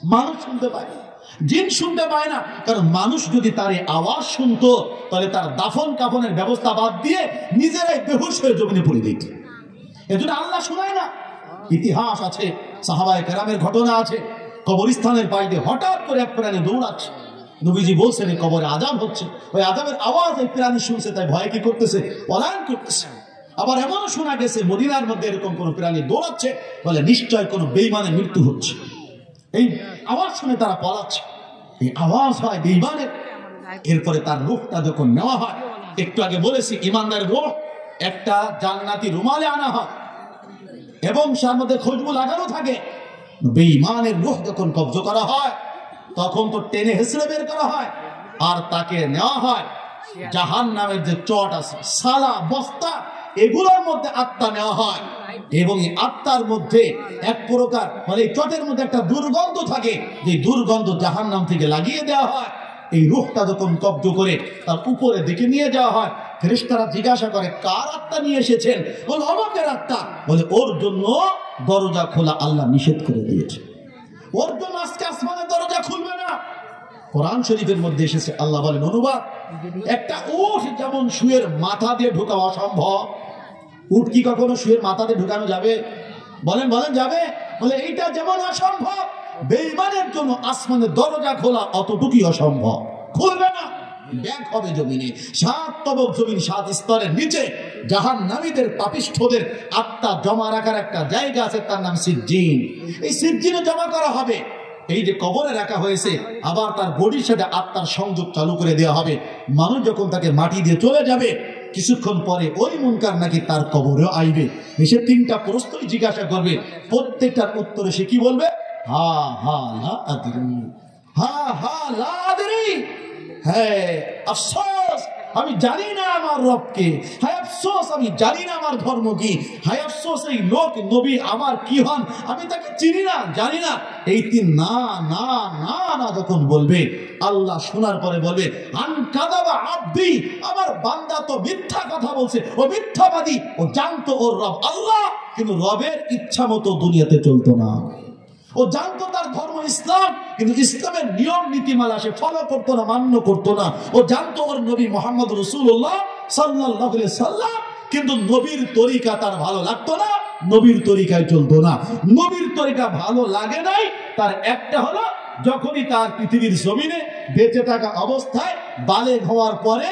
মানুষ শুনতে পায় না, জিন শুনতে পায় না, কারণ মানুষ যদি তার আওয়াজ শুনতো, তাহলে তার দাফন কাফনের ব্যবস্থা বাদ দিয়ে নিজেরাই বেহুশ হয়ে জমিনে পড়ে দিত। এজন্য আল্লাহ শোনায় না। ইতিহাস আছে, সাহাবায়ে কেরামের ঘটনা আছে, কবরস্থানের পাশ দিয়ে হঠাৎ করে এক প্রাণী দৌড়াচ্ছে, নবীজি বলছেন এই কবরে আযাব হচ্ছে, ওই আযাবের আওয়াজ এই প্রাণী শুনছে, তাই ভয় কি করতেছে? পলায়ন করতেছে। আবার এমনও শোনা গেছে মদিনার মধ্যে এরকম কোন প্রাণী দৌড়াচ্ছে, বলে নিশ্চয় কোনো বেঈমানের মৃত্যু হচ্ছে, এই আওয়াজ শুনে তারা পলাচ্ছে। এই আওয়াজ হয় বেঈমানের। এরপরে তার রূহটা যখন নেওয়া হয়, একটু আগে বলেছি ঈমানদারের রূহ একটা জান্নাতি রুমালে আনা হয় এবং তার মধ্যে খুশবু লাগানো থাকে। বেঈমানের রূহ যখন কব্জ করা হয়, তখন তো টেনে হেসড়ে বের করা হয়, আর তাকে নেওয়া হয় জাহান্নামের যে চট আছে, সালা, বস্তা, এগুলোর মধ্যে আত্মা নেওয়া হয়, এবং এই আত্মার মধ্যে এক প্রকার মানে চটের মধ্যে একটা দুর্গন্ধ থাকে, যে দুর্গন্ধ জাহান্নাম থেকে লাগিয়ে দেওয়া হয়। এই রূহটা যখন কব্জ করে তার উপরের দিকে নিয়ে যাওয়া হয়, ফেরেশতারা জিজ্ঞাসা করে, কার আত্মা নিয়ে এসেছেন? বলে অমুকের আত্মা। বলে ওর জন্য দরজা খোলা আল্লাহ নিষেধ করে দিয়েছে, ওর জন্য আজকে আসমানের দরজা খুলবে না। কোরআন শরীফের মধ্যে এসেছে, আল্লাহ বলেন অনুবাদ, একটা উট যেমন শুয়ের মাথা দিয়ে ঢোকা অসম্ভব, উট কি কখনো শুয়ের মাথা দিয়ে ঢুকানো যাবে? বলেন বলেন যাবে? বলে এইটা যেমন অসম্ভব, বেঈমানের জন্য আসমানের দরজা খোলা অতটুকুই অসম্ভব, খুলবে না। ব্যাগ হবে জমিনে, 7 তবক জমিন, 7 স্তরের নিচে জাহান্নামীদের পাপিষ্ঠদের আত্মা জমা রাখার একটা জায়গা আছে, তার নাম সিজ্জিন। এই সিজ্জিনে জমা করা হবে। এই যে কবরে রাখা হয়েছে, আবার তার বডির সাথে আত্মার সংযোগ চালু করে দেওয়া হবে। মানুষ যখন তাকে মাটি দিয়ে চলে যাবে, কিছুক্ষণ পরে ওই মুনকার নাকি তার কবরেও আইবে, এসে 3টা প্রশ্নই জিজ্ঞাসা করবে। প্রত্যেকটার উত্তরে সে কি বলবে? হা হা লা আদরি, হা হা লা আদরি, হ্যাঁ আফসোস আমি জানি না আমার রবকে, হায় আফসোস আমি জানি না আমার ধর্ম কি, হায় আফসোস এই লোক নবী আমার কি হন আমি তাকে চিনি না, জানি না। এই 3 না না না না যখন বলবে, আল্লাহ শোনার পরে বলবে, আন কাযাবা আব্দি, আমার বান্দা তো মিথ্যা কথা বলছে, ও মিথ্যাবাদী, ও জানতো ওর রব আল্লাহ, কিন্তু রবের ইচ্ছা মতো দুনিয়াতে চলতো না। ও জানতো তার ধর্ম ইসলাম, কিন্তু ইসলামের নিয়ম নীতিমালা সে ফলো করতো না, মান্য করতো না। ও জানতো ওর নবী মুহাম্মদ রাসূলুল্লাহ সাল্লাল্লাহু আলাইহি সাল্লাম, কিন্তু নবীর তরিকা তার ভালো লাগতো না, নবীর তরিকায় চলতো না। নবীর তরিকা ভালো লাগে নাই, তার একটা হলো যখনই তার পৃথিবীর জমিনে বেঁচে থাকা অবস্থায় বালেগ হওয়ার পরে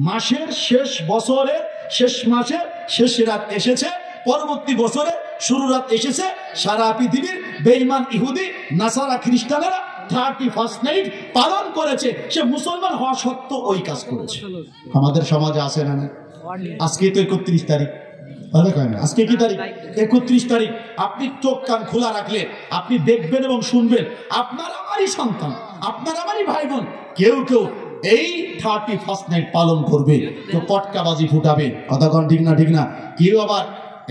মাসের শেষ, বছরের শেষ মাসের শেষ রাত এসেছে, পরবর্তী বছরে শুরু রাত এসেছে, সারা পৃথিবীর বেঈমান ইহুদি, নাসারা, খ্রিস্টানেরা 31st নাইট পালন করেছে। সে মুসলমান হওয়া সত্ত্বেও ওই কাজ করেছে। আমাদের সমাজে আছে না? আজকে তো 31 তারিখ, আজকে কি তারিখ? 31 তারিখ। আপনি চোখ কান খোলা রাখলে আপনি দেখবেন এবং শুনবেন, আপনার আমারই সন্তান, আপনার আমারই ভাই বোন, কেউ কেউ এই 31st নাইট পালন করবে, কেউ পটকাবাজি ফুটাবে, কথা কোন ঠিক না? ঠিক না? কেউ আবার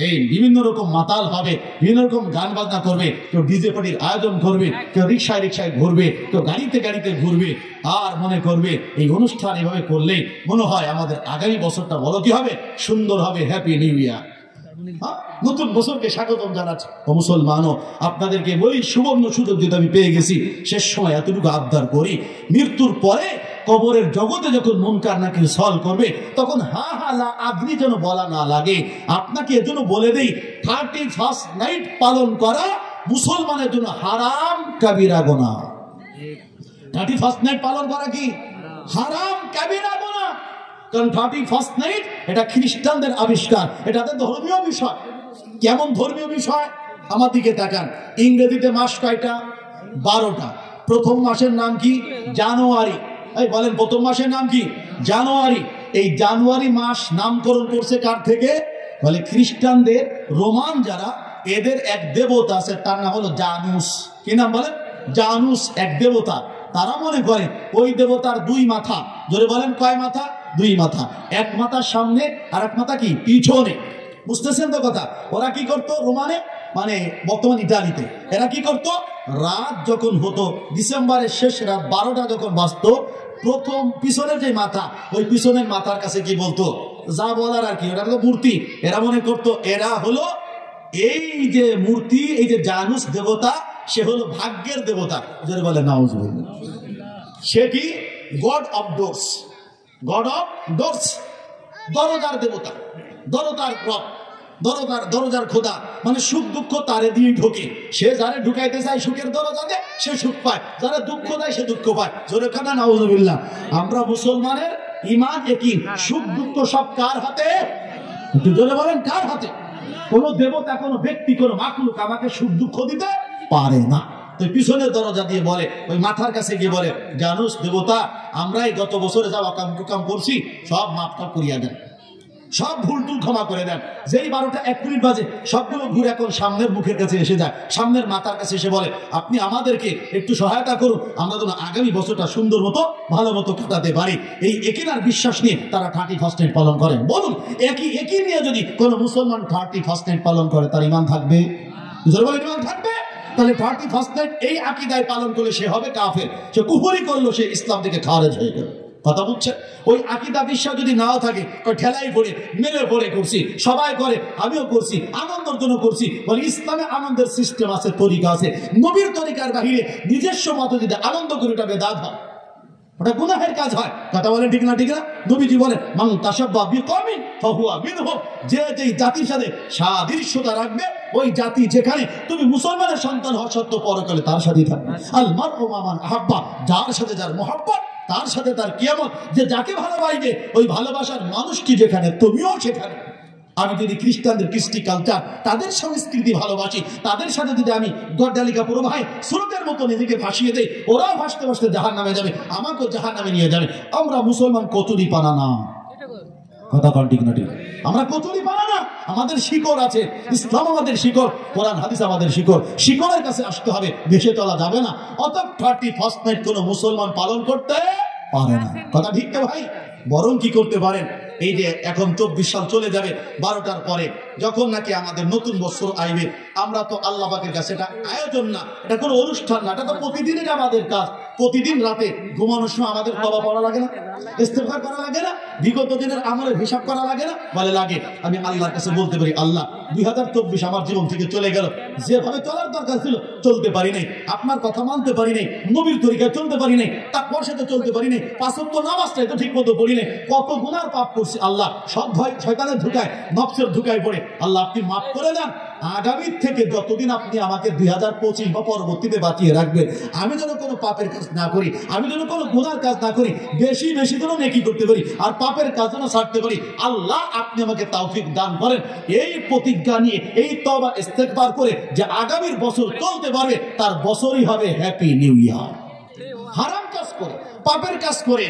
এই বিভিন্ন রকম মাতাল হবে, বিভিন্ন রকম গান বাজনা করবে, কেউ ডিজে পার্টির আয়োজন করবে, কেউ রিক্সায় রিক্সায় ঘুরবে, কেউ গাড়িতে গাড়িতে ঘুরবে, আর মনে করবে এই অনুষ্ঠান এভাবে করলেই মনে হয় আমাদের আগামী বছরটা বড় কি হবে, সুন্দর হবে, হ্যাপি নিউ ইয়ার। নতুন বছরকে স্বাগতম জানাচ্ছি। ও মুসলমানও, আপনাদেরকে বলি, সুবর্ণ সুযোগ যদি আমি পেয়ে গেছি, শেষ সময় এতটুকু আবদার করি, মৃত্যুর পরে কবরের জগতে যখন মুনকার নাকির সওয়াল করবে, তখন হা হা লা আদরি যেন বলা না লাগে। আপনাকে এজন্য বলে দেই, 31st নাইট পালন করা মুসলমানের জন্য হারাম কাবিরা গুনাহ। 31st নাইট পালন করা কি হারাম কাবিরা গুনাহ। কারণ 31st নাইট এটা খ্রিস্টানদের আবিষ্কার, এটা ধর্মীয় বিষয়। কেমন ধর্মীয় বিষয়? আমার দিকে তাকান। ইংরেজিতে মাস কয়টা? 12টা। প্রথম মাসের নাম কি? জানুয়ারি। এই বলেন, প্রথম মাসের নাম কি? জানুয়ারি। এই জানুয়ারি মাস নামকরণ করছে কার থেকে? বলে খ্রিস্টানদের রোমান যারা, এদের এক দেবতা আছে, তার নাম হলো জানুস। কি নাম বলেন? জানুস, এক দেবতা। তারা মনে করে ওই দেবতার 2 মাথা। জোরে বলেন, কয় মাথা? 2 মাথা। এক মাথার সামনে আর এক মাথা কি পিছনে। বুঝতেছেন তো কথা? ওরা কি করতো রোমানে, মানে বর্তমান ইতালিতে, এরা কি করতো, রাত যখন হতো, ডিসেম্বরের শেষ রাত 12টা যখন বাজতো, প্রথম পিছনের যে মাথা, ওই পিছনের মাথার কাছে কি বলতো, যা বলার আর কি, ওটা হলো মূর্তি। এরা মনে করতো এরা হলো এই যে মূর্তি, এই যে জানুস দেবতা, সে হলো ভাগ্যের দেবতা। যদি বলে নাউজুবিল্লাহ, সে কি god of doors, god of doors, দরজার দেবতা, দরজার রব, দরজার খোদা। মানে সুখ দুঃখ তারে দিয়ে ঢোকে। সে যারে ঢুকাইতে চায় সুখের দরজাতে, সে সুখ পায়, যারা দুঃখ দেয় সে দুঃখ পায়। জোরে খানা নাউজুবিল্লাহ। আমরা মুসলমানের ঈমান একই, সুখ দুঃখ সব কার হাতে? একটু জোরে বলেন, কার হাতে? কোন দেবতা, কোন ব্যক্তি, কোন মাখলুক আমাকে সুখ দুঃখ দিতে পারে না। তো পিছনের দরজা দিয়ে বলে, ওই মাথার কাছে গিয়ে বলে, জানুস দেবতা, আমরাই গত বছরে যা অকাম কুকাম করছি সব মাফটা করিয়া দেন, সব ভুল টুল ক্ষমা করে দেন। যেই 12টা 1 মিনিট বাজে, সবগুলো ঘুরে এখন সামনের মুখের কাছে এসে যায়, সামনের মাথার কাছে এসে বলে, আপনি আমাদেরকে একটু সহায়তা করুন, আমরা যেন আগামী বছরটা সুন্দর মতো ভালো মতো কাটাতে পারি। এই একিনার বিশ্বাস নিয়ে তারা 31st নাইট পালন করেন। বলুন, একই নিয়ে যদি কোন মুসলমান 31st নাইট পালন করে, তার ঈমান থাকবে? ঈমান থাকবে? তাহলে 31st নাইট এই আকীদায় পালন করলে সে হবে কাফের, সে কুফরি করলো, সে ইসলাম থেকে খারেজ হয়ে গেল। কথা বুঝছে? ওই আকীদা বিশ্বাস যদি নাও থাকে, ঠেলাই পড়ে মেলে পড়ে করছি, সবাই করে, আমিও করছি, আনন্দের জন্য করছি। বলে ইসলামে আনন্দের সিস্টেম আছে, তরিকা আছে। নবীর তরিকার বাহিরে নিজস্ব মতো যদি আনন্দ করে, ওটা বেদাত হয়, ওটা গুনাহের কাজ হয়। কথা বলেন ঠিক না? ঠিক না? নবীজি বলেন, মান তাশাব্বাহা বিকওমিন ফাহুয়া মিনহুম। যে যেই জাতির সাথে সাদৃশ্যতা রাখবে, ওই জাতি যেখানে, তুমি মুসলমানের সন্তান হওয়া সত্ত্বেও পরকালে তার সাথেই থাকবে। আল মারউ মা মান আহাব্বা, যার সাথে যার মহব্বত, তার সাথে তার কিয়ামত। যে যাকে ভালোবাসবে, ওই ভালোবাসার মানুষটি যেখানে, তুমিও সেখানে। আমি যদি খ্রিস্টানদের কৃষ্টি কালচার, তাদের সংস্কৃতি ভালোবাসি, তাদের সাথে যদি আমি গড্ডালিকা পুরোভাই স্রোতের মতো নিজেকে ভাসিয়ে দেই, ওরাও ভাসতে ভাসতে জাহান্নামে যাবে, আমাকেও জাহান্নামে নিয়ে যাবে। আমরা মুসলমান কচুরি পানা না। কথা কন ঠিক না? ঠিক। আমরা কচুরি পানা না, আমাদের শিকড় আছে, ইসলাম আমাদের শিকড়, কোরআন হাদিস আমাদের শিকড়। শিকড়ের কাছে আসতে হবে, ভেসে চলা যাবে না। অতএব 31st নাইট কোনো মুসলমান পালন করতে পারে না। কথা ঠিক তো ভাই? বরং কি করতে পারেন, এই যে এখন 24 সাল চলে যাবে, 12টার পরে যখন নাকি আমাদের নতুন বছর আইবে, আমরা তো আল্লাহ পাকের কাছে, এটা আয়োজন না, এটা কোনো অনুষ্ঠান না, এটা তো প্রতিদিনের আমাদের কাজ। প্রতিদিন রাতে ঘুমানোর সময় আমাদের তওবা পড়া লাগে না? ইস্তেগফার করা লাগে না? বিগত দিনের আমলের হিসাব করা লাগে না? বলে লাগে। আমি আল্লাহর কাছে বলতে পারি, আল্লাহ 2024 আমার জীবন থেকে চলে গেল, যেভাবে চলার দরকার ছিল চলতে পারি নাই, আপনার কথা মানতে পারি নাই, নবীর তরিকায় চলতে পারি নাই, তাকওয়ার সাথে চলতে পারি নাই, 5 ওয়াক্ত নামাজটাই তো ঠিক মতো পড়ি নাই, কত গুনার পাপ করছি। আল্লাহ সব ভয় শয়তানের ধোঁকায়, নফসের ধোঁকায় পড়ে, আল্লাহ আপনি মাফ করে দেন। আগামী থেকে যতদিন আপনি আমাকে 2025 বা পরবর্তীতে বাঁচিয়ে রাখবেন, আমি যেন কোনো পাপের কাজ না করি, আমি যেন কোনো গুনার কাজ না করি, বেশি বেশি যেন নেকি করতে পারি, আর পাপের কাজ যেন ছাড়তে পারি। আল্লাহ আপনি আমাকে তৌফিক দান করেন। এই প্রতিজ্ঞা নিয়ে, এই তওবা ইস্তেগফার করে যে আগামীর বছর চলতে পারবে, তার বছরই হবে হ্যাপি নিউ ইয়ার। হারাম কাজ করে, পাপের কাজ করে,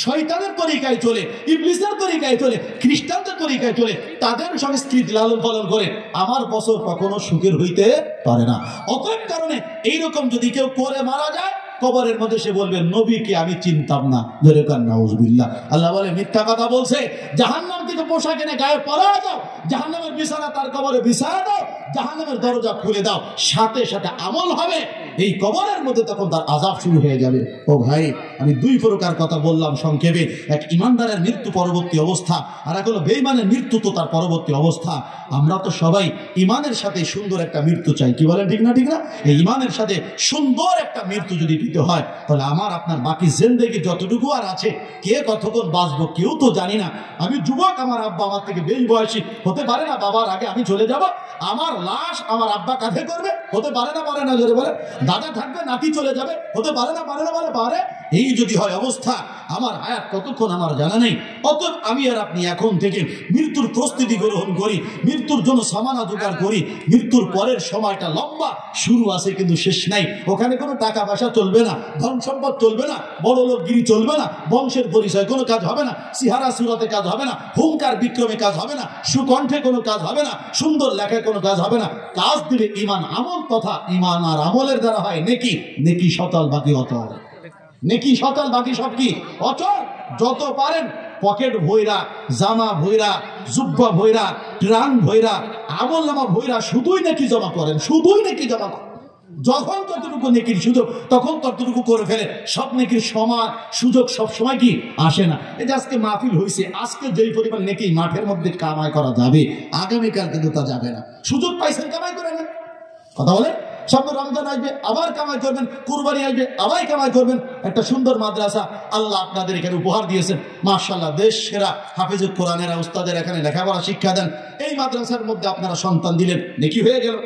শয়তানের তরিকায় চলে, ইবলিসের তরিকায় চলে, খ্রিস্টানদের তরিকায় চলে, তাদের সংস্কৃতি লালন পালন করে, আমার বছর কখনো সুখের হইতে পারে না। অতএব কারণে এইরকম যদি কেউ করে মারা যায়, কবরের মধ্যে সে বলবে নবীকে আমি চিনতাম না, ধরে কান নাউজুবিল্লাহ। আল্লাহ বলে মিথ্যা কথা বলছে, জাহান্নাম থেকে পোশাক এনে গায়ে পরা দাও, জাহান্নামের বিছানা তার কবরে বিছায়া দাও, জাহান্নামের দরজা খুলে দাও, সাথে সাথে আমল হবে। এই কবরের মধ্যে তখন তার আযাব শুরু হয়ে যাবে। ও ভাই, আমি দুই প্রকার কথা বললাম সংক্ষেপে, এক ইমানদারের মৃত্যু পরবর্তী অবস্থা, আর এক হলো বেঈমানের মৃত্যু তো তার পরবর্তী অবস্থা। আমরা তো সবাই ইমানের সাথে সুন্দর একটা মৃত্যু চাই, কি বলেন ঠিক না? ঠিক না? এই ইমানের সাথে সুন্দর একটা মৃত্যু যদি দিতে হয়, তাহলে আমার আপনার বাকি জিন্দেগি যতটুকু আর আছে, কে কতক্ষণ বাঁচবো কেউ তো জানি না। আমি যুবক, আমার আব্বা আমার থেকে বেশি বয়সী, হতে পারে না বাবার আগে আমি চলে যাব, আমার লাশ আমার আব্বা কাঁধে করবে, হতে পারে না? পারে না? জোরে বলে। দাদা থাকবে, নাতি চলে যাবে, হতে পারে না? পারে না? বলে পারে। এই যদি হয় অবস্থা, আমার হায়াত কতক্ষণ আমার জানা নেই। অতএব আমি আর আপনি এখন থেকে মৃত্যুর প্রস্তুতি গ্রহণ করি, মৃত্যুর জন্য সামানা জোগাড় করি। মৃত্যুর পরের সময়টা লম্বা, শুরু আছে কিন্তু শেষ নাই। ওখানে কোনো টাকা পয়সা চলবে না, ধন সম্পদ চলবে না, বড় লোকগিরি চলবে না, বংশের পরিচয় কোনো কাজ হবে না, সিহারা সুরাতে কাজ হবে না, হুঙ্কার বিক্রমে কাজ হবে না, সুকণ্ঠে কোনো কাজ হবে না, সুন্দর লেখায় কোনো কাজ হবে না। কাজ দিবে ইমান আমল, তথা ইমান আর আমলের দ্বারা হয় নেকি। নেকি সতল, বাকি অটল। নেকি সতল, বাকি সব কি অচল। যত পারেন পকেট ভৈরা, জামা ভৈরা, জুব্বা ভৈরা, ট্রাং ভৈরা, আমল নামা ভৈরা শুধুই নেকি জমা করেন, শুধুই নেকি জমা করেন। যখন ততটুকু নেকির সুযোগ তখন ততটুকু করে ফেলে। সব নেকির সমান সুযোগ সব সময় কি আসে না। এই যে আজকে মাহফিল হয়েছে, আজকে যেই পরিমাণ নেকি মাঠের মধ্যে কামাই করা যাবে, আগামীকাল কিন্তু তা যাবে না। সুযোগ পাইছেন, কামাই করে নেন। কথা বলে, সামনে রমজান আসবে, আবার কামাই করবেন, কুরবানি আসবে, আবার কামাই করবেন। একটা সুন্দর মাদ্রাসা আল্লাহ আপনাদের এখানে উপহার দিয়েছেন, মাশাআল্লাহ। দেশ সেরা হাফেজুল কোরআনের উস্তাদের এখানে লেখাপড়া শিক্ষা দেন। এই মাদ্রাসার মধ্যে আপনারা সন্তান দিলেন, নেকি হয়ে গেল।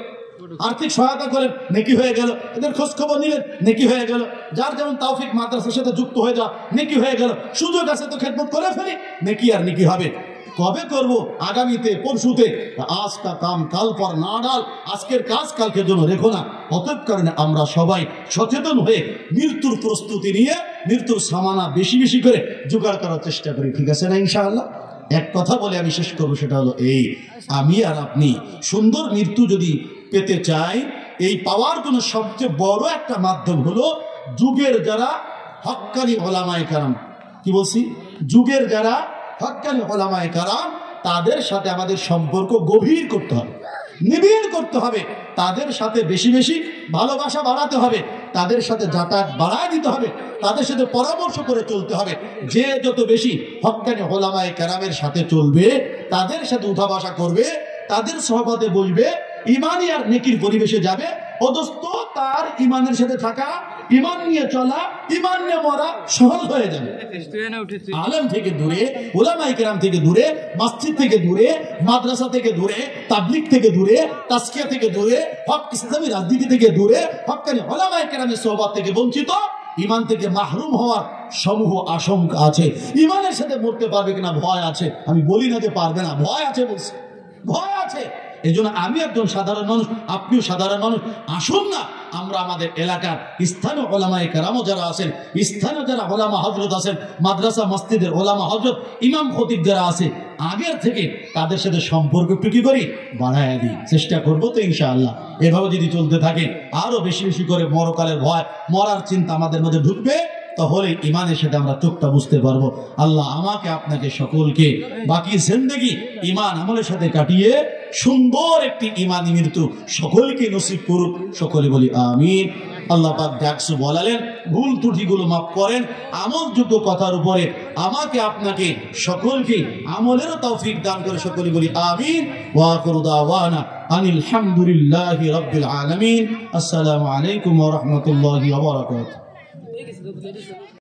আর্থিক সহায়তা করেন, নেকি হয়ে গেল। এদের খোঁজ খবর নিলেন, নেকি হয়ে গেল। যার যেমন তৌফিক মাদ্রাসার সাথে যুক্ত হয়ে যাওয়া, নেকি হয়ে গেল। সুযোগ আছে তো খেদমত করে ফেলি, নেকি আর নেকি হবে। কবে করব? আগামীতে, পরশুতে। আজ কা কাম কাল পর না ডাল, আজকের কাজ কালকের জন্য রেখো না। অতএব কারণে আমরা সবাই সচেতন হয়ে মৃত্যুর প্রস্তুতি নিয়ে মৃত্যুর সামানা বেশি বেশি করে জোগাড় করার চেষ্টা করি, ঠিক আছে না ইনশাআল্লাহ? এক কথা বলে আমি শেষ করবো, সেটা হলো এই, আমি আর আপনি সুন্দর মৃত্যু যদি পেতে চাই, এই পাওয়ার জন্য সবচেয়ে বড় একটা মাধ্যম হলো যুগের যারা হক্কানি ওলামায়ে কেরাম, কি বলছি, যুগের যারা হক্কানি ওলামায়ে কেরাম, তাদের সাথে আমাদের সম্পর্ক গভীর করতে হবে, নিবিড় করতে হবে। তাদের সাথে বেশি বেশি ভালোবাসা বাড়াতে হবে, তাদের সাথে যাতায়াত বাড়ায় দিতে হবে, তাদের সাথে পরামর্শ করে চলতে হবে। যে যত বেশি হক্কানি ওলামায়ে কেরামের সাথে চলবে, তাদের সাথে উঠা বসা করবে, তাদের সহবতে বসবে, ইমানি আর নেকির পরিবেশে যাবে, অদস্ত তার ইমানের সাথে থাকা, ইমান নিয়ে চলা, ইমান নিয়ে মরা সহজ হয়ে যাবে। আলেম থেকে দূরে, উলামায়ে কেরাম থেকে দূরে, মসজিদ থেকে দূরে, মাদ্রাসা থেকে দূরে, তাবলীগ থেকে দূরে, তাজকিয়া থেকে দূরে, হক ইসলামী রাজনীতি থেকে দূরে, হক্কানি উলামায়ে কেরামের সোহবত থেকে বঞ্চিত, ইমান থেকে মাহরুম হওয়ার সমূহ আশঙ্কা আছে। ইমানের সাথে মরতে পারবে কিনা ভয় আছে। আমি বলি না যে পারবে না, ভয় আছে বলছি, ভয় আছে। এই জন্য আমি একজন সাধারণ মানুষ, আপনিও সাধারণ মানুষ। আসুন না আমরা আমাদের এলাকার স্থানীয় ওলামায়ে কেরাম যারা আছেন, স্থানীয় যারা ওলামা হযরত আছেন, মাদ্রাসা মসজিদের ওলামা হযরত, ইমাম খতিব যারা আছে, আগের থেকে তাদের সাথে সম্পর্ক একটু কি করি, বাড়ায় দিই। চেষ্টা করবো তো ইনশাআল্লাহ। এভাবে যদি চলতে থাকে, আরো বেশি বেশি করে মরকালের ভয়, মরার চিন্তা আমাদের মধ্যে ঢুকবে, তাহলে ইমানের সাথে আমরা চোখটা বুঝতে পারবো। আল্লাহ আমাকে আপনাকে সকলকে বাকি জিন্দেগি ইমান আমলের সাথে কাটিয়ে সুন্দর একটি ইমানি মৃত্যু সকলকে নসিব করুক। সকলে বলি আমিন। আল্লাহ পাক ডাকসু বলালেন, ভুল ত্রুটিগুলো মাফ করেন, আমলযোগ্য কথার উপরে আমাকে আপনাকে সকলকে আমলেরও তৌফিক দান করে। সকলে বলি আমিন। ওয়া আখিরু দাওয়ানা আনিল হামদুলিল্লাহি রাব্বিল আলামিন। আসসালামু আলাইকুম ওয়া রাহমাতুল্লাহি ওয়া বারাকাতুহু।